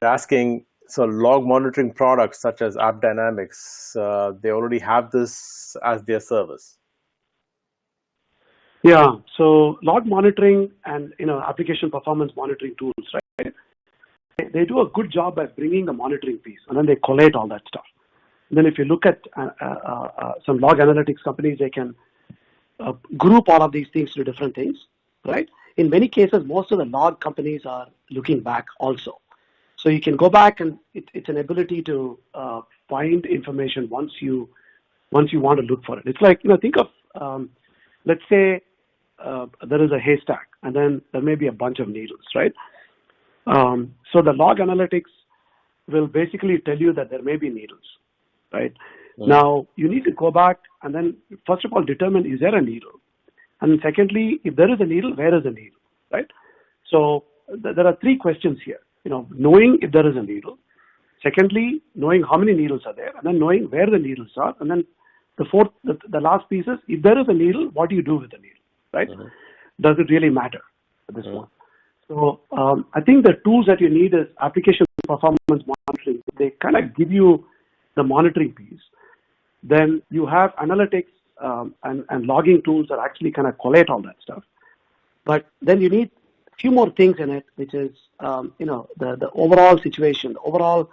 asking, so log monitoring products such as App Dynamics, they already have this as their service. Yeah. So log monitoring and application performance monitoring tools, right? They do a good job at bringing the monitoring piece, and then they collate all that stuff. And then if you look at some log analytics companies, they can group all of these things to different things, right? In many cases, most of the log companies are looking back also. So you can go back, and it's an ability to find information once you want to look for it. It's like, think of, let's say there is a haystack, and then there may be a bunch of needles, right? So the log analytics will basically tell you that there may be needles, right? Mm-hmm. Now, you need to go back and then, first of all, determine, is there a needle? And secondly, if there is a needle, where is the needle, right? So there are 3 questions here. Knowing if there is a needle. Secondly, knowing how many needles are there, and then knowing where the needles are. And then the last piece is, if there is a needle, what do you do with the needle, right? Mm-hmm. Does it really matter at this point? So I think the tools that you need is application performance monitoring. They kind of give you the monitoring piece. Then you have analytics and logging tools that actually kind of collate all that stuff. But then you need few more things in it, which is the overall situation, the overall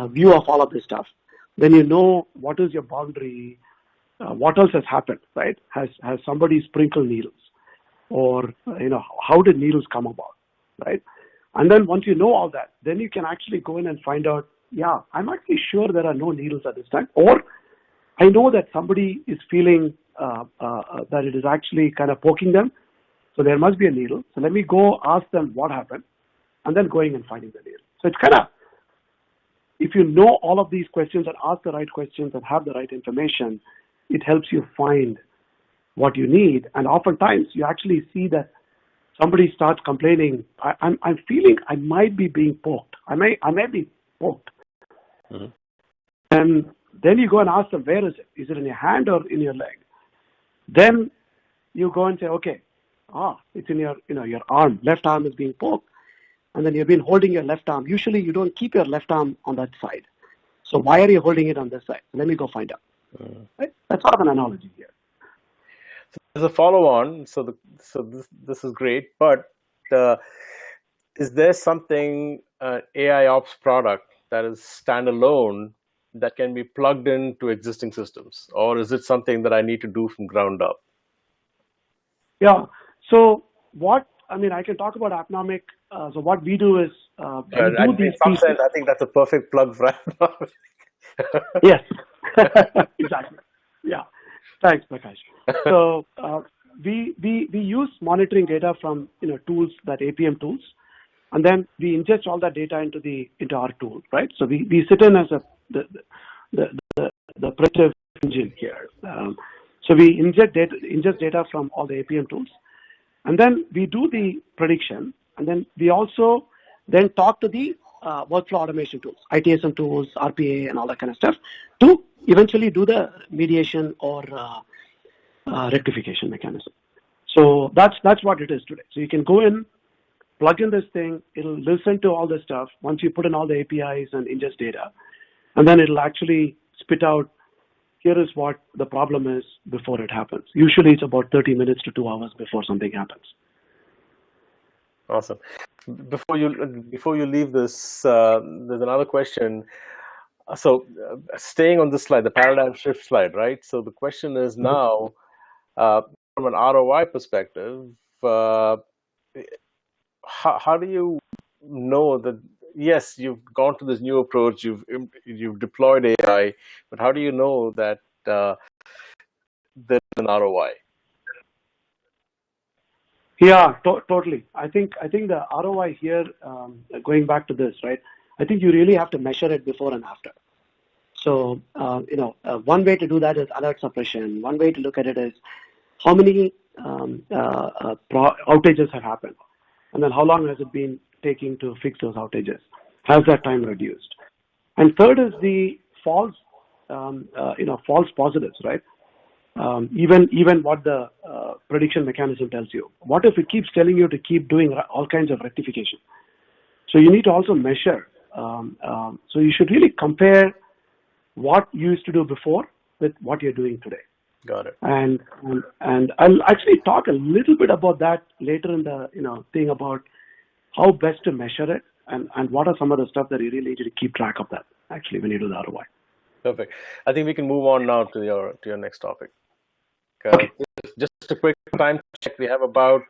view of all of this stuff. Then you know what is your boundary, what else has happened, right? Has somebody sprinkled needles, or how did needles come about, right? And then once you know all that, then you can actually go in and find out, I'm actually sure there are no needles at this time, or I know that somebody is feeling that it is actually kind of poking them. So there must be a needle. So let me go ask them what happened, and then going and finding the needle. So it's kind of, if you know all of these questions and ask the right questions and have the right information, it helps you find what you need. And oftentimes you actually see that somebody starts complaining, I'm feeling I might be being poked. I may be poked. Mm-hmm. And then you go and ask them, where is it? Is it in your hand or in your leg? Then you go and say, okay, it's in your arm. Left arm is being poked, and then you've been holding your left arm. Usually you don't keep your left arm on that side. So why are you holding it on this side? Let me go find out. Right? That's sort of an analogy here. as a follow-on, this is great, but uh, is there something AI ops product that is standalone that can be plugged into existing systems, or is it something that I need to do from ground up? Yeah. So I can talk about Appnomic. So what we do is we do In these some pieces. sense, I think that's a perfect plug for Appnomic. Yes, exactly. Yeah. Thanks, Prakash. So we use monitoring data from tools, that APM tools, and then we ingest all that data into our tool, right? So we sit in as the predictive engine here. So we ingest data from all the APM tools, and then we do the prediction, and then we also then talk to the workflow automation tools, ITSM tools, RPA, and all that kind of stuff, to eventually do the mediation or rectification mechanism. So that's what it is today. So you can go in, plug in this thing, it'll listen to all this stuff once you put in all the APIs and ingest data, and then it'll actually spit out, here is what the problem is before it happens. Usually it's about 30 minutes to 2 hours before something happens. Awesome. Before you leave this, there's another question. So, staying on this slide, the paradigm shift slide, right? So the question is now, from an ROI perspective, how do you know that, yes, you've gone to this new approach, you've deployed AI, but how do you know that there's an ROI? Yeah, totally. I think the ROI here, going back to this, right? I think you really have to measure it before and after. So, one way to do that is alert suppression. One way to look at it is how many outages have happened, and then how long has it been taking to fix those outages? Has that time reduced? And third is the false positives, right? Even what the prediction mechanism tells you. What if it keeps telling you to keep doing all kinds of rectification? So you need to also measure. So you should really compare what you used to do before with what you're doing today. Got it. And I'll actually talk a little bit about that later in the thing about how best to measure it and what are some of the stuff that you really need to keep track of that actually when you do the ROI. Perfect. I think we can move on now to your next topic. Okay. Just a quick time check. We have about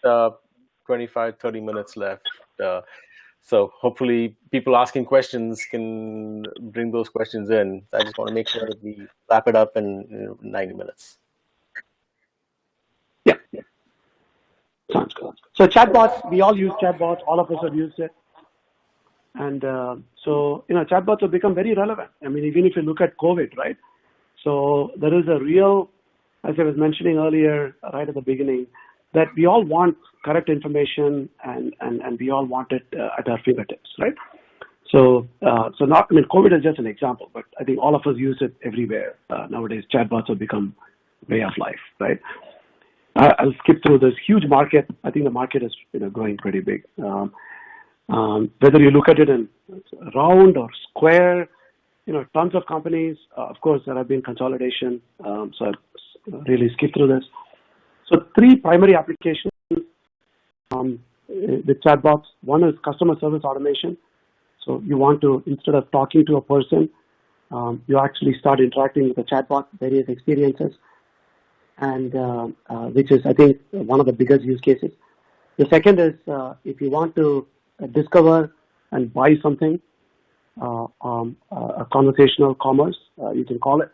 25-30 minutes left. So hopefully people asking questions can bring those questions in. I just want to make sure that we wrap it up in 90 minutes. Yeah. Sounds good. So chatbots, we all use chatbots. All of us have used it. And so chatbots have become very relevant. I mean, even if you look at COVID, right? So there is a real, as I was mentioning earlier, right at the beginning, that we all want correct information and we all want it at our fingertips, right? So COVID is just an example, but I think all of us use it everywhere. Nowadays, chatbots have become way of life, right? I'll skip through this huge market. I think the market is growing pretty big. Whether you look at it in round or square, tons of companies. Of course, there have been consolidation. So I'll really skip through this. So 3 primary applications with chatbots. One is customer service automation. So you want to, instead of talking to a person, you actually start interacting with the chatbot, various experiences, and which is, I think, one of the biggest use cases. The second is if you want to discover and buy something, a conversational commerce, you can call it.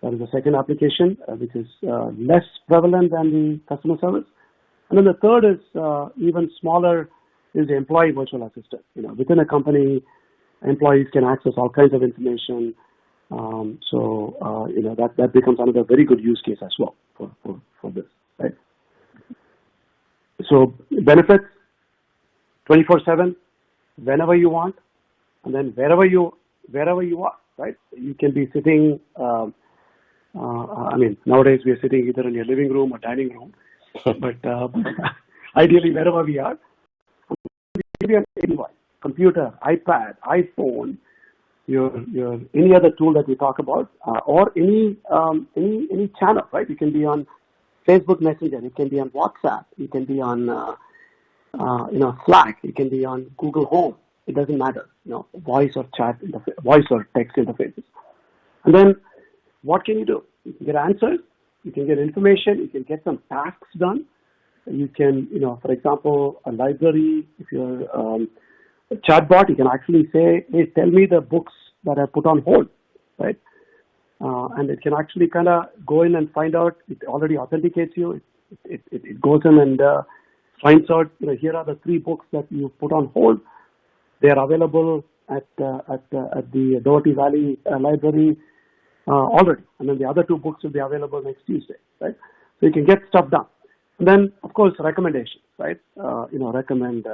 That is the second application, which is less prevalent than the customer service. And then the third is even smaller, is the employee virtual assistant. Within a company, employees can access all kinds of information. That becomes another very good use case as well for this, right? So benefits, 24/7, whenever you want, and then wherever you are, right? You can be sitting. Nowadays we are sitting either in your living room or dining room, but ideally wherever we are. Maybe on any device, computer, iPad, iPhone, your any other tool that we talk about, or any channel, right? You can be on Facebook Messenger. It can be on WhatsApp. It can be on Slack. It can be on Google Home. It doesn't matter. Voice or chat voice or text interfaces. And then what can you do? You can get answers. You can get information. You can get some tasks done. You can, for example, a library. If you're a chatbot, you can actually say, "Hey, tell me the books that I put on hold," right? And it can actually kind of go in and find out. It already authenticates you. It goes in and finds out. Here are the 3 books that you put on hold. They are available at the Doherty Valley Library already, and then the other 2 books will be available next Tuesday, right? So you can get stuff done. And then, of course, recommendations, right? Recommend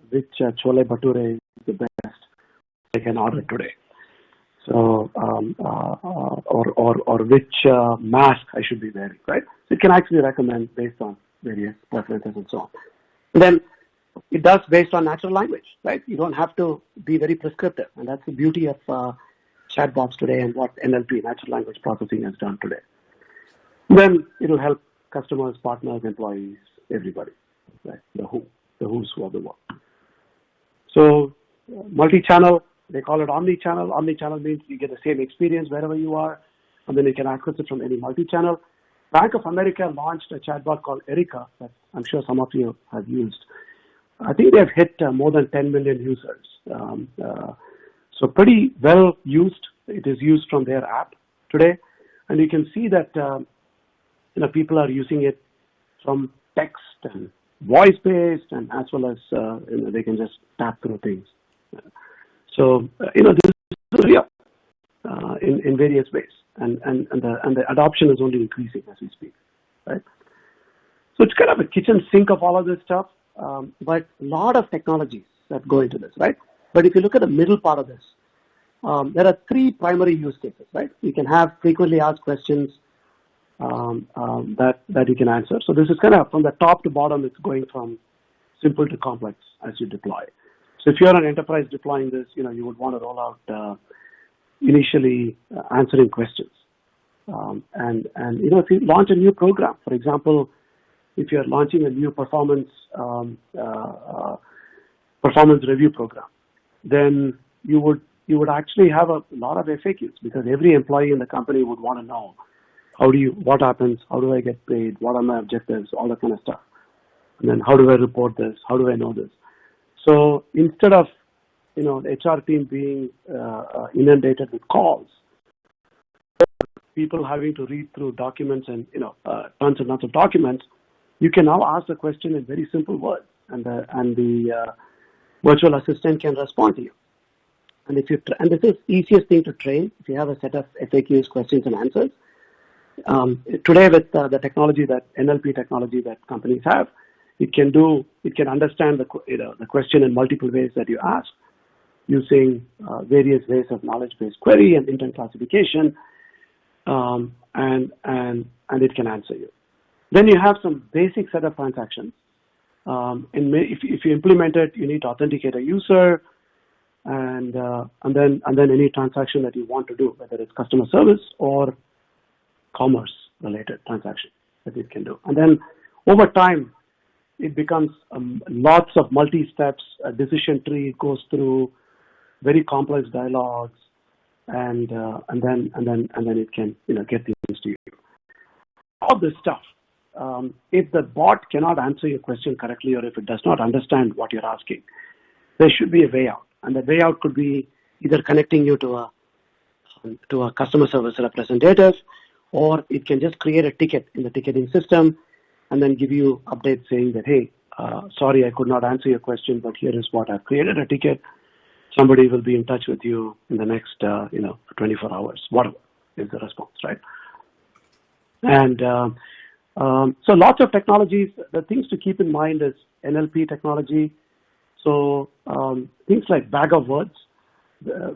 which chole bhature is the best I can order today. So, or which mask I should be wearing, right? So it can actually recommend based on various preferences and so on. And then it does based on natural language, right? You don't have to be very prescriptive, and that's the beauty of chatbots today and what NLP, natural language processing, has done today. Then it will help customers, partners, employees, everybody, right? The who's who of the world. So multi-channel, they call it omni-channel. Omni-channel means you get the same experience wherever you are, and then you can access it from any multi-channel. Bank of America launched a chatbot called Erica that I'm sure some of you have used. I think they've hit more than 10 million users. So pretty well used. It is used from their app today, and you can see that people are using it from text and voice-based, and as well as they can just tap through things. So this is real in various ways, and the adoption is only increasing as we speak, right? So it's kind of a kitchen sink of all of this stuff, but a lot of technologies that go into this, right? But if you look at the middle part of this, there are 3 primary use cases, right? You can have frequently asked questions that you can answer. So this is kind of from the top to bottom. It's going from simple to complex as you deploy. So if you're an enterprise deploying this, you would want to roll out initially answering questions, and if you launch a new program, for example, if you're launching a new performance review program, then you would actually have a lot of FAQs, because every employee in the company would want to know what happens, how do I get paid, what are my objectives, all that kind of stuff. And then how do I report this? How do I know this? So instead of the HR team being inundated with calls, people having to read through documents and tons and tons of documents, you can now ask the question in very simple words, and the virtual assistant can respond to you. And this is easiest thing to train. If you have a set of FAQs, questions and answers, today with the technology, that NLP technology that companies have, it can understand the question in multiple ways that you ask, using various ways of knowledge-based query and intent classification, and it can answer you. Then you have some basic set of transactions. If you implement it, you need to authenticate a user, and then any transaction that you want to do, whether it's customer service or commerce-related transaction that it can do. And then over time, it becomes lots of multi-steps, a decision tree. It goes through very complex dialogues, and then it can get things to you. All this stuff. If the bot cannot answer your question correctly, or if it does not understand what you're asking, there should be a way out, and the way out could be either connecting you to a customer service representative, or it can just create a ticket in the ticketing system, and then give you updates saying that, hey, sorry, I could not answer your question, but here is what I've created a ticket. Somebody will be in touch with you in the next 24 hours. Whatever is the response, right? And so lots of technologies. The things to keep in mind is NLP technology. So things like bag of words,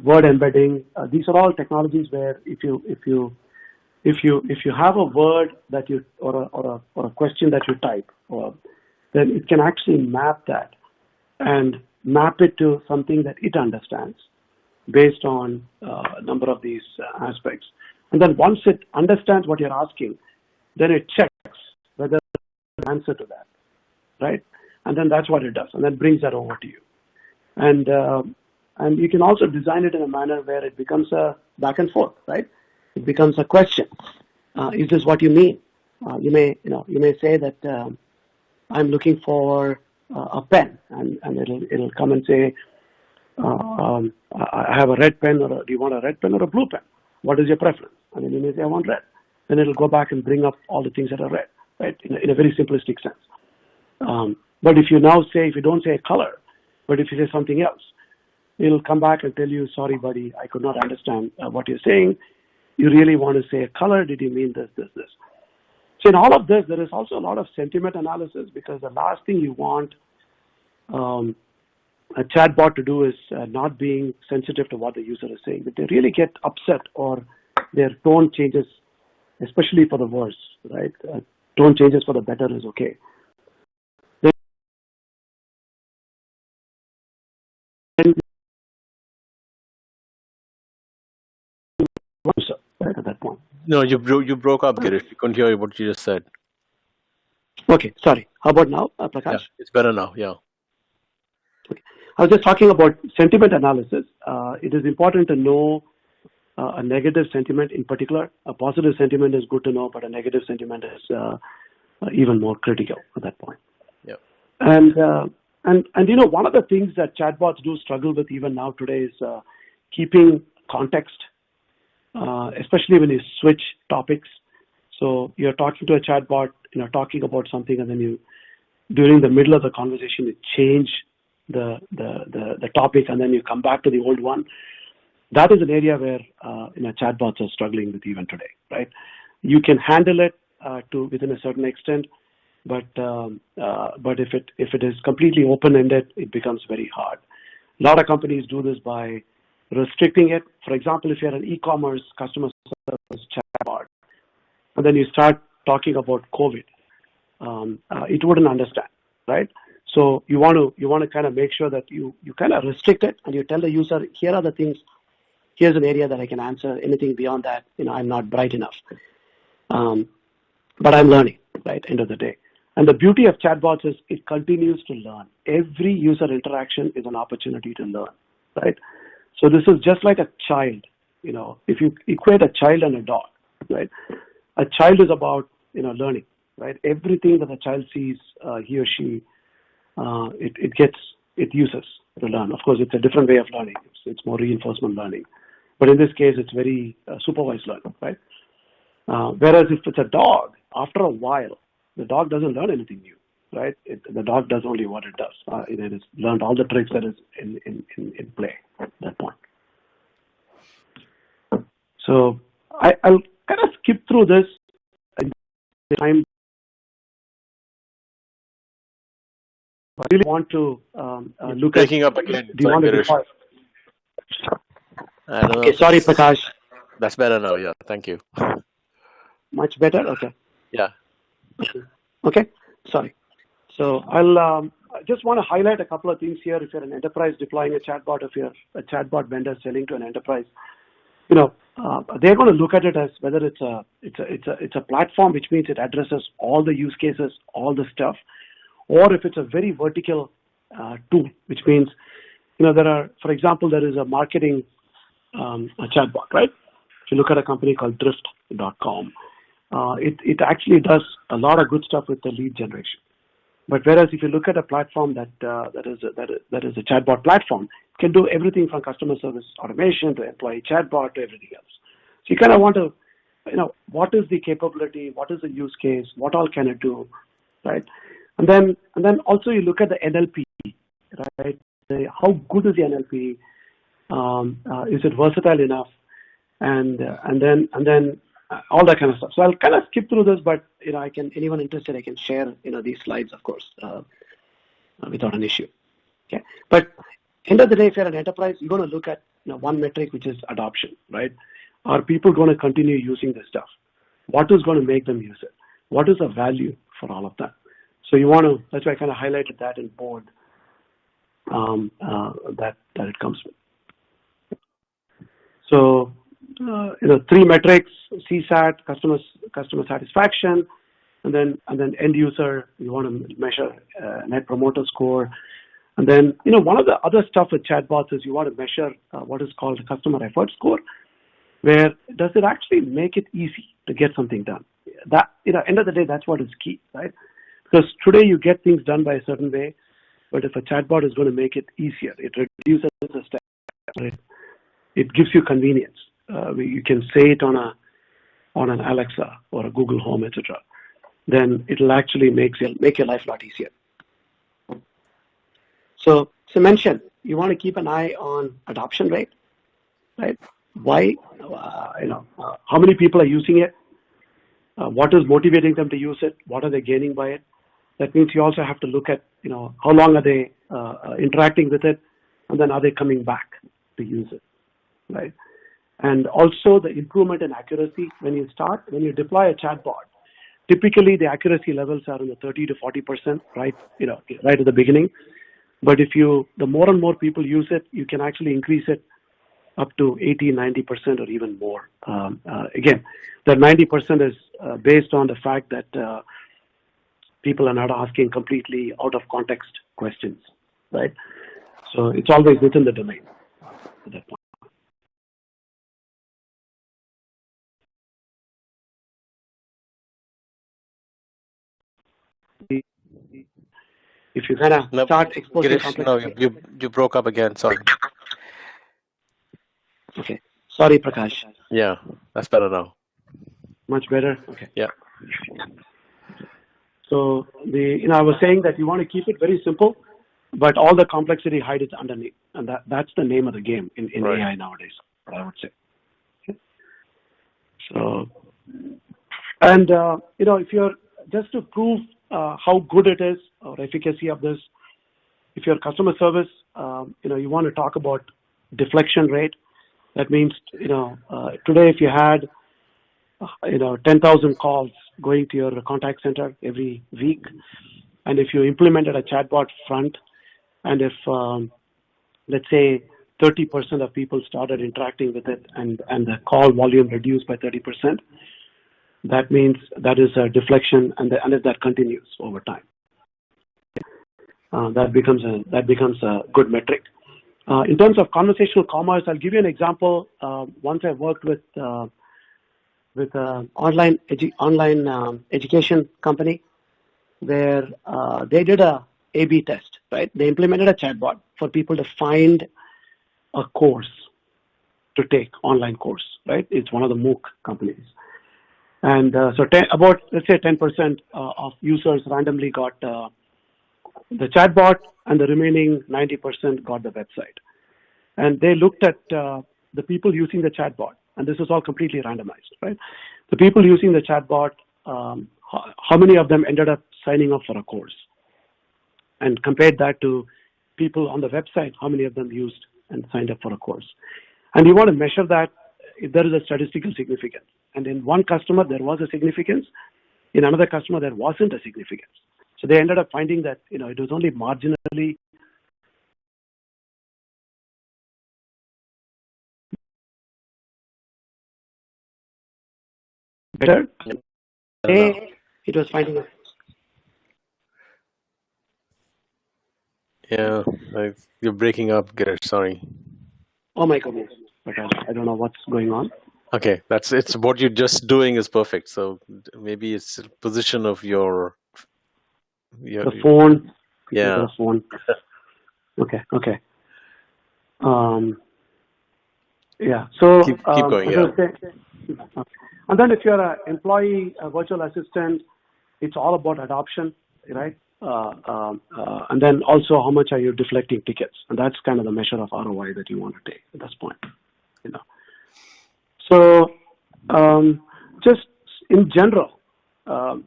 word embedding. These are all technologies where if you have a word that you or a question that you type, then it can actually map that and map it to something that it understands based on a number of these aspects. And then once it understands what you're asking, then it checks whether answer to that, right? And then that's what it does, and then brings that over to you. And you can also design it in a manner where it becomes a back and forth, right? It becomes a question. Is this what you mean? You may say that I'm looking for a pen, and it'll come and say, I have a red pen, or do you want a red pen or a blue pen? What is your preference? And then you may say, I want red. Then it'll go back and bring up all the things that are red, right? In a very simplistic sense. But if you don't say a color, but if you say something else, it'll come back and tell you, sorry, buddy, I could not understand what you're saying. You really want to say a color? Did you mean this, this, this? So in all of this, there is also a lot of sentiment analysis, because the last thing you want a chatbot to do is not being sensitive to what the user is saying. If they really get upset or their tone changes, especially for the worse, right? Tone changes for the better is okay. Right at that point. No, you broke up, Girish. You couldn't hear what you just said. Okay, sorry. How about now, Prakash? Yeah, it's better now, yeah. Okay. I was just talking about sentiment analysis. It is important to know a negative sentiment in particular. A positive sentiment is good to know, but a negative sentiment is even more critical at that point. Yeah. And one of the things that chatbots do struggle with even now today is keeping context, especially when you switch topics. So you're talking to a chatbot, talking about something, and then during the middle of the conversation, you change the topic, and then you come back to the old one. That is an area where chatbots are struggling with even today, right? You can handle it within a certain extent, but if it is completely open-ended, it becomes very hard. A lot of companies do this by restricting it. For example, if you're an e-commerce customer service chatbot, and then you start talking about COVID, it wouldn't understand, right? So you want to kind of make sure that you kind of restrict it, and you tell the user, here are the things, here's an area that I can answer. Anything beyond that, I'm not bright enough. But I'm learning, right, end of the day. And the beauty of chatbots is it continues to learn. Every user interaction is an opportunity to learn, right? So this is just like a child, if you equate a child and a dog, right? A child is about, learning, right? Everything that a child sees, he or she, it uses to learn. Of course, it's a different way of learning. It's more reinforcement learning. But in this case, it's very supervised learning, right? Whereas if it's a dog, after a while, the dog doesn't learn anything new, right? The dog does only what it does. It has learned all the tricks that is in play at that point. So I'll kind of skip through this. I really want to look breaking at. up again. Do you want to? I don't know. Okay, sorry, Prakash. That's better now. Yeah, thank you. Much better. Okay. Yeah. Okay. Sorry. So I just want to highlight a couple of things here. If you're an enterprise deploying a chatbot, if you're a chatbot vendor selling to an enterprise, they're going to look at it as whether it's a platform, which means it addresses all the use cases, all the stuff, or if it's a very vertical tool, which means for example, there is a marketing a chatbot, right? If you look at a company called Drift.com, it actually does a lot of good stuff with the lead generation. But whereas if you look at a platform that is a chatbot platform, it can do everything from customer service automation to employee chatbot to everything else. So you kind of want to, what is the capability? What is the use case? What all can it do, right? And then also you look at the NLP, right? How good is the NLP? Is it versatile enough? And then all that kind of stuff. So I'll kind of skip through this, but anyone interested, I can share these slides, of course, without an issue. Okay, but end of the day, if you're an enterprise, you're going to look at one metric, which is adoption, right? Are people going to continue using this stuff? What is going to make them use it? What is the value for all of that? So that's why I kind of highlighted that in bold, that it comes with. So, 3 metrics: CSAT, customer satisfaction, and then end user, you want to measure net promoter score. And then, one of the other stuff with chatbots is you want to measure what is called a customer effort score, where does it actually make it easy to get something done? That, end of the day, that's what is key, right? Because today you get things done by a certain way, but if a chatbot is going to make it easier, it reduces the steps, right? It gives you convenience. You can say it on an Alexa or a Google Home, etc. Then it'll actually make your life a lot easier. So mention, you want to keep an eye on adoption rate, right? Why, how many people are using it? What is motivating them to use it? What are they gaining by it? That means you also have to look at, how long are they interacting with it, and then are they coming back to use it, right? And also the improvement in accuracy. When you deploy a chatbot, typically the accuracy levels are in the 30 to 40%, right? Right at the beginning. But the more and more people use it, you can actually increase it up to 80, 90% or even more. Again, that 90% is based on the fact that people are not asking completely out of context questions, right? So it's always within the domain at that point. If you kind of start exposing Girish, complexity. no, you broke up again. Sorry. Okay. Sorry, Prakash. Yeah, that's better now. Much better? Okay. Yeah. So I was saying that you want to keep it very simple, but all the complexity hide it underneath, and that's the name of the game in right. AI nowadays, I would say. Okay. So, and if you're just to prove how good it is or efficacy of this, if you're customer service, you want to talk about deflection rate. That means, today if you had 10,000 calls going to your contact center every week, and if you implemented a chatbot front, and if let's say 30% of people started interacting with it, and the call volume reduced by 30%, that means that is a deflection, and if that continues over time, that becomes a good metric. In terms of conversational commerce, I'll give you an example. Once I worked with an online education company where they did a A/B test, right? They implemented a chatbot for people to find a course to take, online course, right? It's one of the MOOC companies. And so about, let's say 10% of users randomly got the chatbot, and the remaining 90% got the website. And they looked at the people using the chatbot, and this is all completely randomized, right? The people using the chatbot, how many of them ended up signing up for a course? And compared that to people on the website, how many of them used and signed up for a course? And you want to measure that if there is a statistical significance. And in one customer, there was a significance. In another customer, there wasn't a significance. So they ended up finding that, it was only marginally better. It was finding it. Yeah, you're breaking up, Girish. Sorry. Oh my goodness. I don't know what's going on. Okay, it's what you're just doing is perfect. So maybe it's the position of the phone. Yeah. The phone. Okay. Yeah. So keep going. Yeah. And then if you're an employee, a virtual assistant, it's all about adoption, right? And then also how much are you deflecting tickets, and that's kind of the measure of ROI that you want to take at this point. So just in general,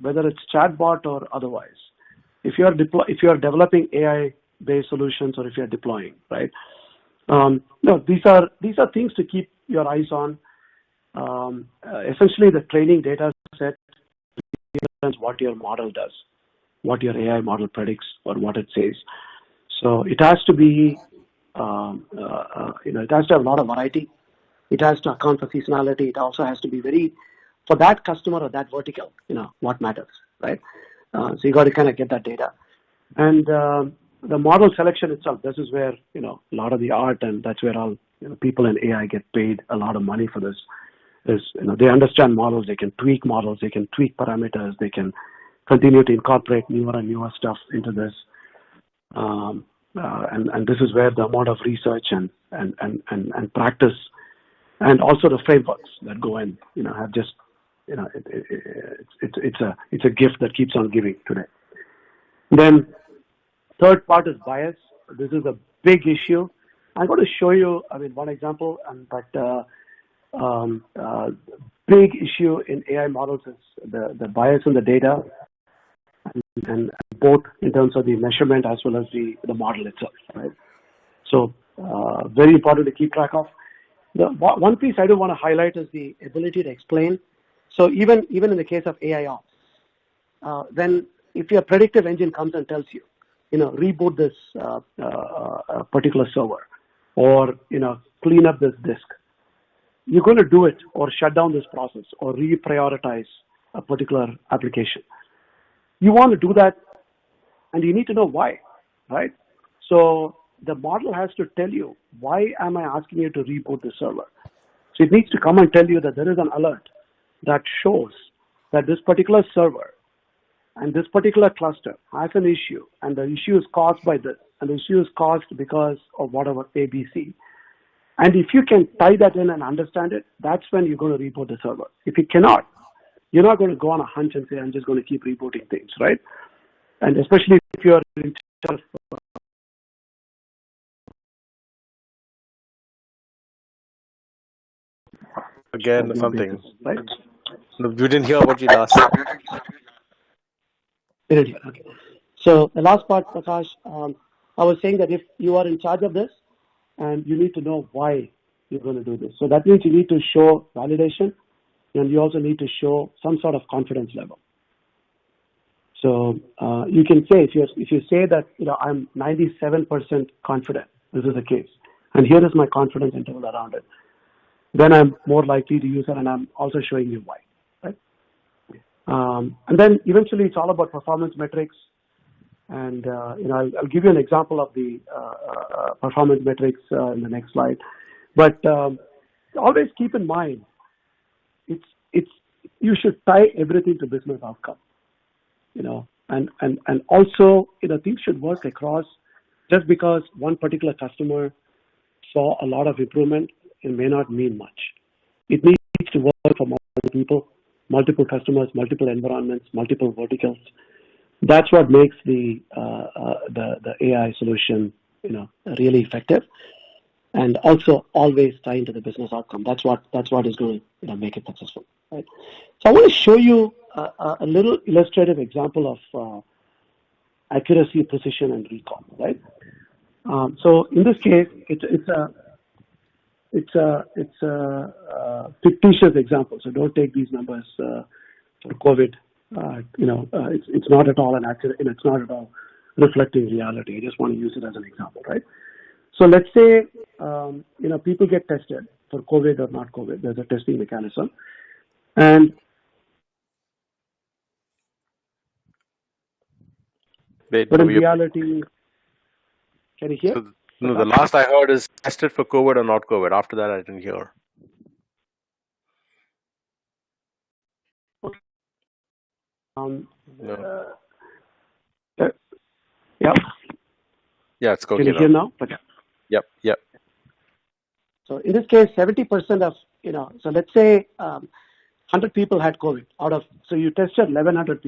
whether it's chatbot or otherwise, if you are developing AI-based solutions, or if you're deploying, right? These are things to keep your eyes on. Essentially, the training data set represents what your model does, what your AI model predicts, or what it says. So it has to be, it has to have a lot of variety. It has to account for seasonality. It also has to be very for that customer or that vertical, what matters, right? So you got to kind of get that data. And the model selection itself, this is where, a lot of the art, and that's where all people in AI get paid a lot of money for this, is, they understand models, they can tweak models, they can tweak parameters, they can continue to incorporate newer and newer stuff into this. And this is where the amount of research and practice, and also the frameworks that go in, have just, it's a gift that keeps on giving today. Then third part is bias. This is a big issue. I'm going to show you, one example, but big issue in AI models is the bias in the data, and both in terms of the measurement as well as the model itself, right? So very important to keep track of. The one piece I do want to highlight is the ability to explain. So even in the case of AI ops, then if your predictive engine comes and tells you, reboot this particular server, or clean up this disk, you're going to do it, or shut down this process, or reprioritize a particular application. You want to do that, and you need to know why, right? So the model has to tell you, why am I asking you to reboot the server? So it needs to come and tell you that there is an alert that shows that this particular server and this particular cluster has an issue, and the issue is caused by this, and the issue is caused because of whatever ABC. And if you can tie that in and understand it, that's when you're going to reboot the server. If you cannot, you're not going to go on a hunch and say, I'm just going to keep rebooting things, right? And especially if you're in charge of again something, basis, right? No, you didn't hear what you last said. Okay. So the last part, Prakash, I was saying that if you are in charge of this, and you need to know why you're going to do this. So that means you need to show validation, and you also need to show some sort of confidence level. So you can say, if you say that, I'm 97% confident this is the case, and here is my confidence interval around it, then I'm more likely to use it, and I'm also showing you why, right? And then eventually it's all about performance metrics. And I'll give you an example of the performance metrics in the next slide. But always keep in mind, you should tie everything to business outcome, and also things should work across. Just because one particular customer saw a lot of improvement, it may not mean much. It needs to work for multiple people, multiple customers, multiple environments, multiple verticals. That's what makes the AI solution, really effective, and also always tie into the business outcome. That's what is going to make it successful, right? So I want to show you a little illustrative example of accuracy, precision, and recall, right? So in this case, it's a fictitious example. So don't take these numbers for COVID. It's not at all an accurate, it's not at all reflecting reality. I just want to use it as an example, right? So let's say, people get tested for COVID or not COVID. There's a testing mechanism. And Wait, but in reality, can you hear? So, no, the last I heard is tested for COVID or not COVID. After that, I didn't hear. No. Yeah, it's okay. Can you hear now? Okay. Yep. So in this case, 70% of, so let's say 100 people had COVID so you tested 1,100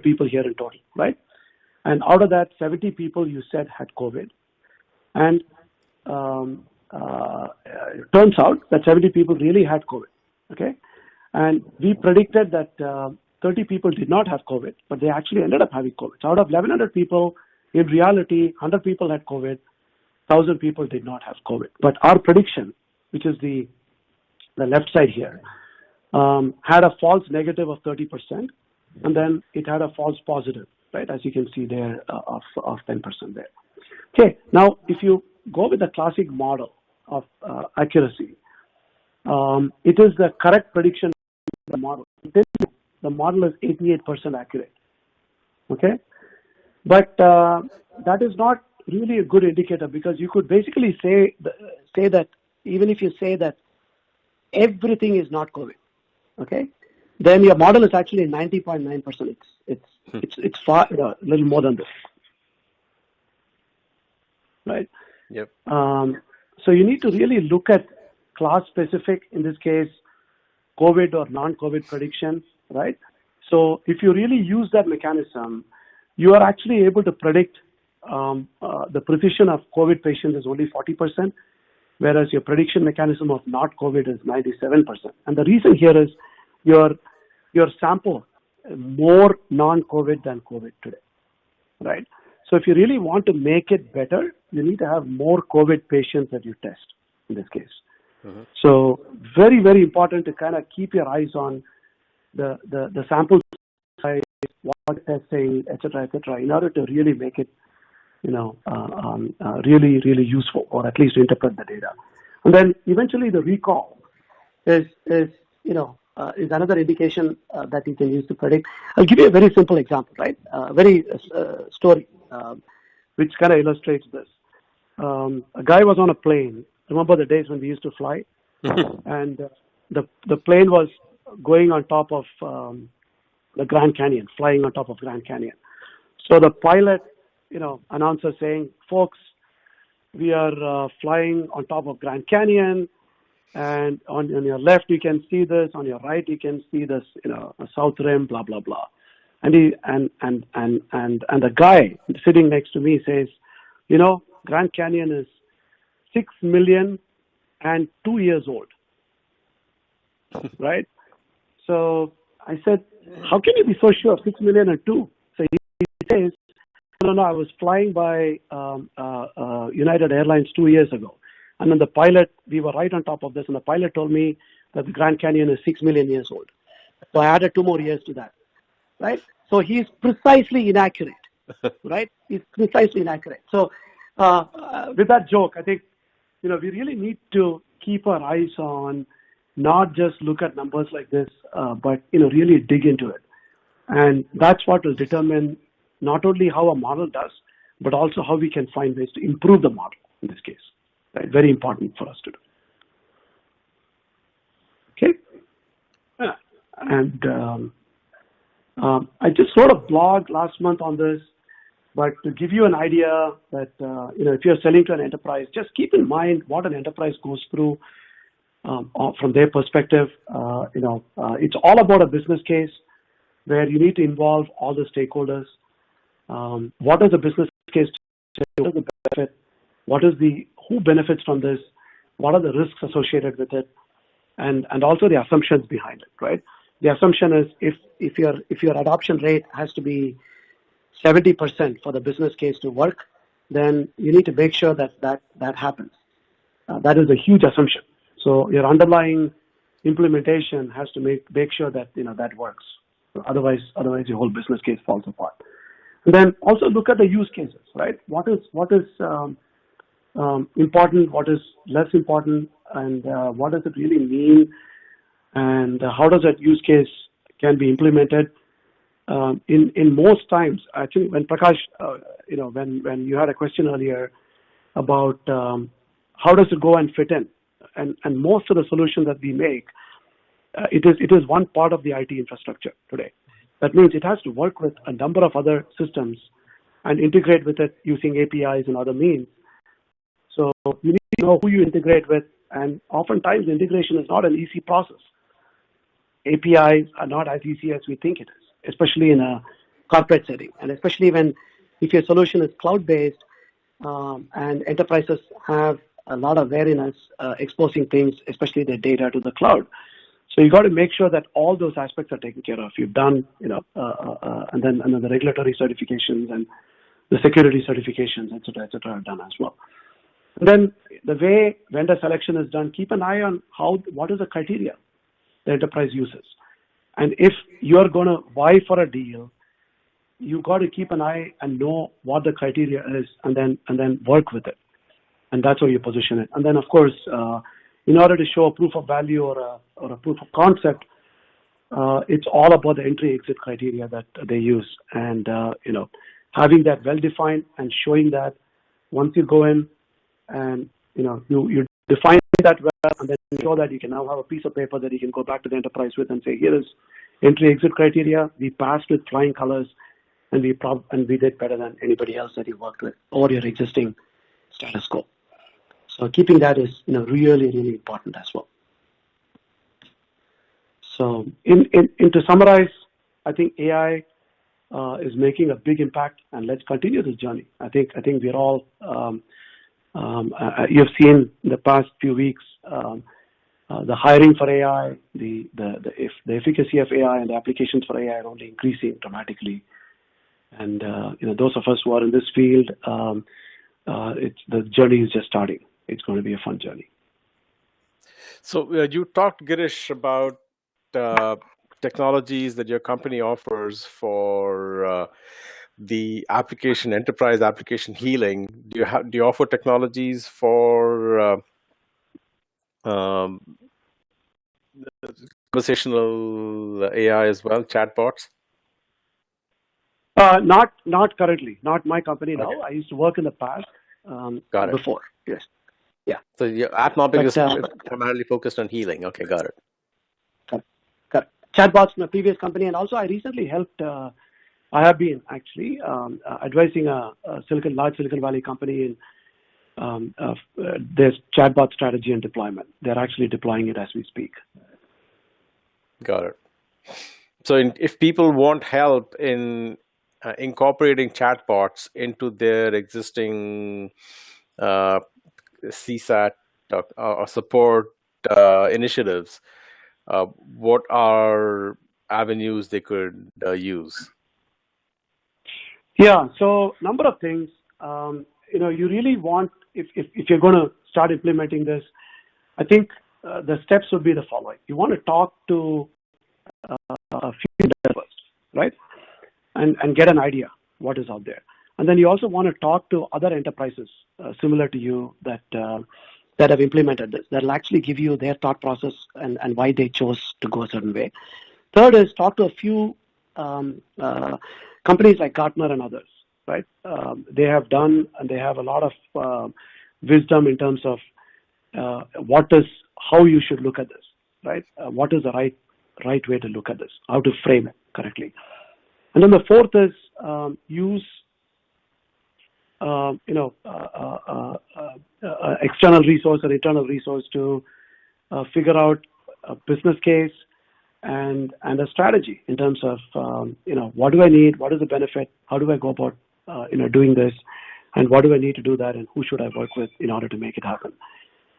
people here in total, right? And out of that, 70 people you said had COVID. And it turns out that 70 people really had COVID, okay? And we predicted that 30 people did not have COVID, but they actually ended up having COVID. So out of 1,100 people, in reality, 100 people had COVID, 1,000 people did not have COVID. But our prediction, which is the left side here, had a false negative of 30%, and then it had a false positive, right, as you can see there, of 10% there. Okay, now if you go with the classic model of accuracy, it is the correct prediction of the model. The model is 88% accurate. Okay, but that is not really a good indicator, because you could basically say that even if you say that everything is not COVID, okay, then your model is actually 90.9%. It's far a little more than this, right? Yep. So you need to really look at class specific, in this case, COVID or non-COVID prediction, right? So if you really use that mechanism, you are actually able to predict the precision of COVID patients is only 40%, whereas your prediction mechanism of not COVID is 97%. And the reason here is your sample more non-COVID than COVID today, right? So if you really want to make it better, you need to have more COVID patients that you test in this case. Mm-hmm. So very, very important to kind of keep your eyes on the sample size, what testing, et cetera, in order to really make it, really, really useful, or at least to interpret the data. And then eventually the recall is another indication that you can use to predict. I'll give you a very simple example, right? Story, which kind of illustrates this. A guy was on a plane. Remember the days when we used to fly? And the plane was going on top of the Grand Canyon, flying on top of Grand Canyon. So the pilot, announcer saying, folks, we are flying on top of Grand Canyon, and on your left you can see this, on your right you can see this, a south rim, blah blah blah. And the guy sitting next to me says, Grand Canyon is 6 million and 2 years old, right? So I said, how can you be so sure, 6 million and 2? So he says, no, I was flying by United Airlines 2 years ago. And then the pilot, we were right on top of this, and the pilot told me that the Grand Canyon is 6 million years old. So I added 2 more years to that, right? So he's precisely inaccurate, right? He's precisely inaccurate. So with that joke, I think, we really need to keep our eyes on not just look at numbers like this, but, really dig into it. And that's what will determine not only how a model does, but also how we can find ways to improve the model in this case. Right? Very important for us to do. Okay? And I just wrote a blog last month on this, but to give you an idea that, if you're selling to an enterprise, just keep in mind what an enterprise goes through from their perspective. It's all about a business case where you need to involve all the stakeholders. What is the business case? What is the benefit? Who benefits from this? What are the risks associated with it? And also the assumptions behind it, right? The assumption is if your adoption rate has to be 70% for the business case to work, then you need to make sure that happens. That is a huge assumption. So your underlying implementation has to make sure that that works. Otherwise your whole business case falls apart. And then also look at the use cases, right? What is important, what is less important, and what does it really mean, and how does that use case can be implemented? In most times, actually, when Prakash, when you had a question earlier about how does it go and fit in, and most of the solutions that we make, it is one part of the IT infrastructure today. That means it has to work with a number of other systems and integrate with it using APIs and other means. So you need to know who you integrate with, and oftentimes integration is not an easy process. APIs are not as easy as we think it is, especially in a corporate setting, and especially if your solution is cloud-based and enterprises have a lot of wariness exposing things, especially their data, to the cloud. So you got to make sure that all those aspects are taken care of. You've done, and then the regulatory certifications and the security certifications, et cetera, are done as well. And then the way vendor selection is done, keep an eye on what is the criteria the enterprise uses. And if you're going to vie for a deal, you got to keep an eye and know what the criteria is, and then work with it. And that's how you position it. And then, of course, in order to show a proof of value or a proof of concept, it's all about the entry-exit criteria that they use, and having that well-defined and showing that once you go in and you define that well, and then show that you can now have a piece of paper that you can go back to the enterprise with and say, here is entry-exit criteria. We passed with flying colors, and we did better than anybody else that you worked with or your existing status quo. So keeping that is really, really important as well. So to summarize, I think AI is making a big impact, and let's continue this journey. I think we're all you've seen in the past few weeks the hiring for AI, the efficacy of AI and the applications for AI are only increasing dramatically. And those of us who are in this field, the journey is just starting. It's going to be a fun journey. So you talked, Girish, about technologies that your company offers for the enterprise application healing. Do you offer technologies for conversational AI as well, chatbots? Not currently. Not my company now. Okay. I used to work in the past. Got it. Before, yes. Yeah. So your AppNopic is primarily focused on healing. Okay, got it. Correct. Chatbots in my previous company, and also I recently helped. I have been actually advising a large Silicon Valley company in their chatbot strategy and deployment. They're actually deploying it as we speak. Got it. So if people want help in incorporating chatbots into their existing CSAT or support initiatives, what are avenues they could use? Yeah, so number of things. You really want, if you're going to start implementing this, I think the steps would be the following. You want to talk to a few developers, right? And get an idea what is out there. And then you also want to talk to other enterprises similar to you that have implemented this. That'll actually give you their thought process and why they chose to go a certain way. Third is talk to a few companies like Gartner and others, right? They have done, and they have a lot of wisdom in terms of how you should look at this, right? What is the right way to look at this? How to frame it correctly? And then the fourth is use external resource or internal resource to figure out a business case and a strategy in terms of what do I need, what is the benefit, how do I go about doing this, and what do I need to do that, and who should I work with in order to make it happen,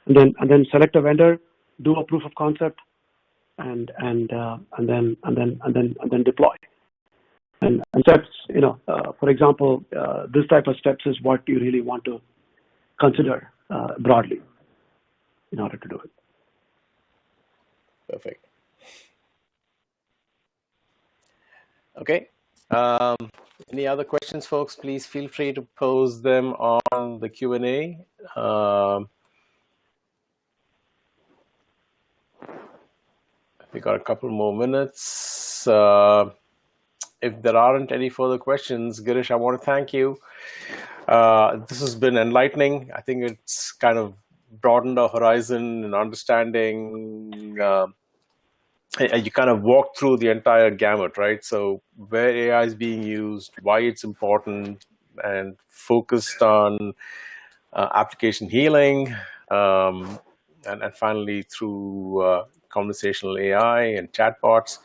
and then select a vendor, do a proof of concept, and then deploy. And steps, for example, this type of steps is what you really want to consider broadly in order to do it. Perfect. Okay. Any other questions, folks? Please feel free to pose them on the Q&A. We got a couple more minutes. If there aren't any further questions, Girish, I want to thank you. This has been enlightening. I think it's kind of broadened our horizon and understanding. You kind of walk through the entire gamut, right? So where AI is being used, why it's important, and focused on application healing, and finally through conversational AI and chatbots.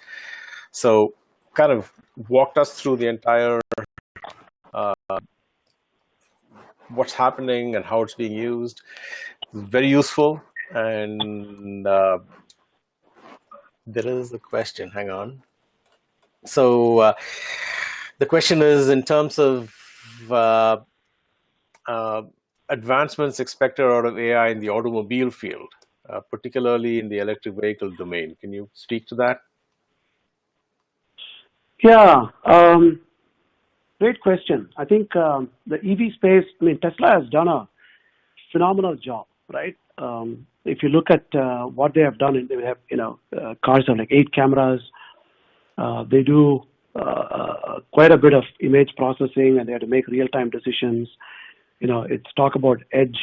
So kind of walked us through the entire what's happening and how it's being used. Very useful. And there is a question. Hang on. So the question is in terms of advancements expected out of AI in the automobile field, particularly in the electric vehicle domain. Can you speak to that? Yeah, great question. I think the EV space, Tesla has done a phenomenal job, right? if you look at what they have done, they have, cars have like 8 cameras. They do quite a bit of image processing, and they have to make real-time decisions. It's talk about edge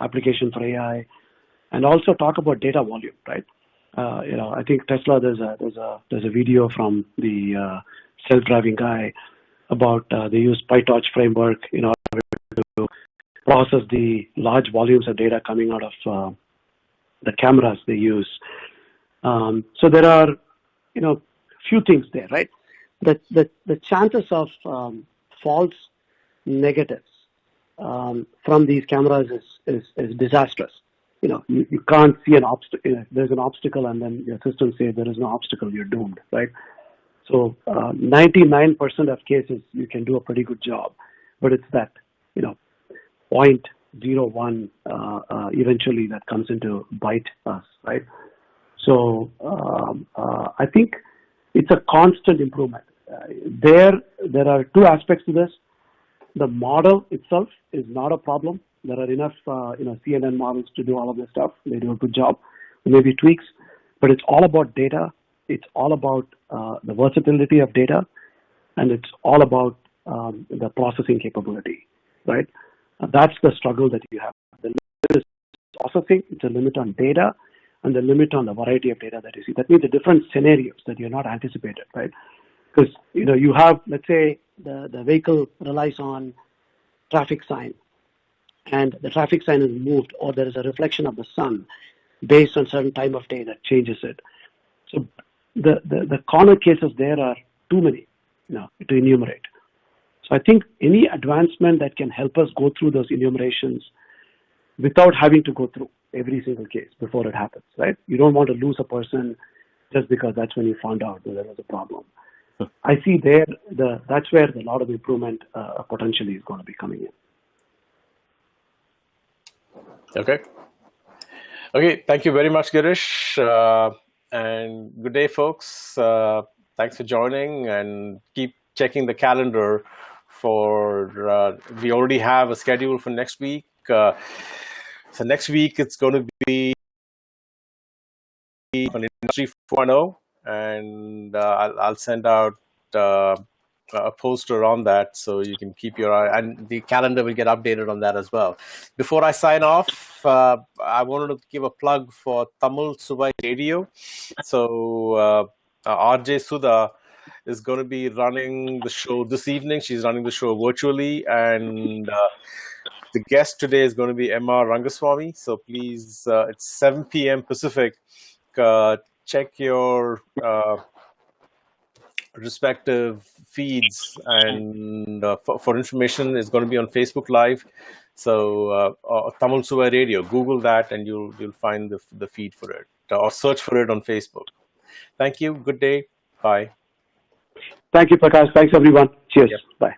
application for AI, and also talk about data volume, right? I think Tesla. There's a video from the self-driving guy about they use PyTorch framework in order to process the large volumes of data coming out of the cameras they use. So there are, few things there, right? The chances of false negatives from these cameras is disastrous. You can't see an obstacle. There's an obstacle, and then your system says there is no obstacle. You're doomed, right? So 99% of cases you can do a pretty good job, but it's that 0.01 eventually that comes into bite us, right? So I think it's a constant improvement. There are 2 aspects to this. The model itself is not a problem. There are enough CNN models to do all of this stuff. They do a good job. Maybe tweaks, but it's all about data. It's all about the versatility of data, and it's all about the processing capability, right? That's the struggle that you have. The limit is processing. It's a limit on data, and the limit on the variety of data that you see. That means the different scenarios that you're not anticipated, right? Because you have, let's say, the vehicle relies on traffic sign, and the traffic sign is moved, or there is a reflection of the sun based on certain time of day that changes it. So the corner cases there are too many, to enumerate. So I think any advancement that can help us go through those enumerations without having to go through every single case before it happens, right? You don't want to lose a person just because that's when you found out that there was a problem. I see that's where a lot of improvement potentially is going to be coming in. Okay. Thank you very much, Girish. And good day, folks. Thanks for joining, and keep checking the calendar for, we already have a schedule for next week. So next week it's going to be on Industry 4.0, and I'll send out a poster on that, so you can keep your eye, and the calendar will get updated on that as well. Before I sign off, I wanted to give a plug for Tamil Suvai Radio. So RJ Sudha is going to be running the show this evening. She's running the show virtually, and the guest today is going to be Emma Rangaswamy. So please, it's 7 p.m. Pacific. Check your respective feeds, and for information, it's going to be on Facebook Live. So Tamil Suvai Radio, Google that, and you'll find the feed for it, or search for it on Facebook. Thank you. Good day. Bye. Thank you, Prakash. Thanks, everyone. Cheers. Yep. Bye.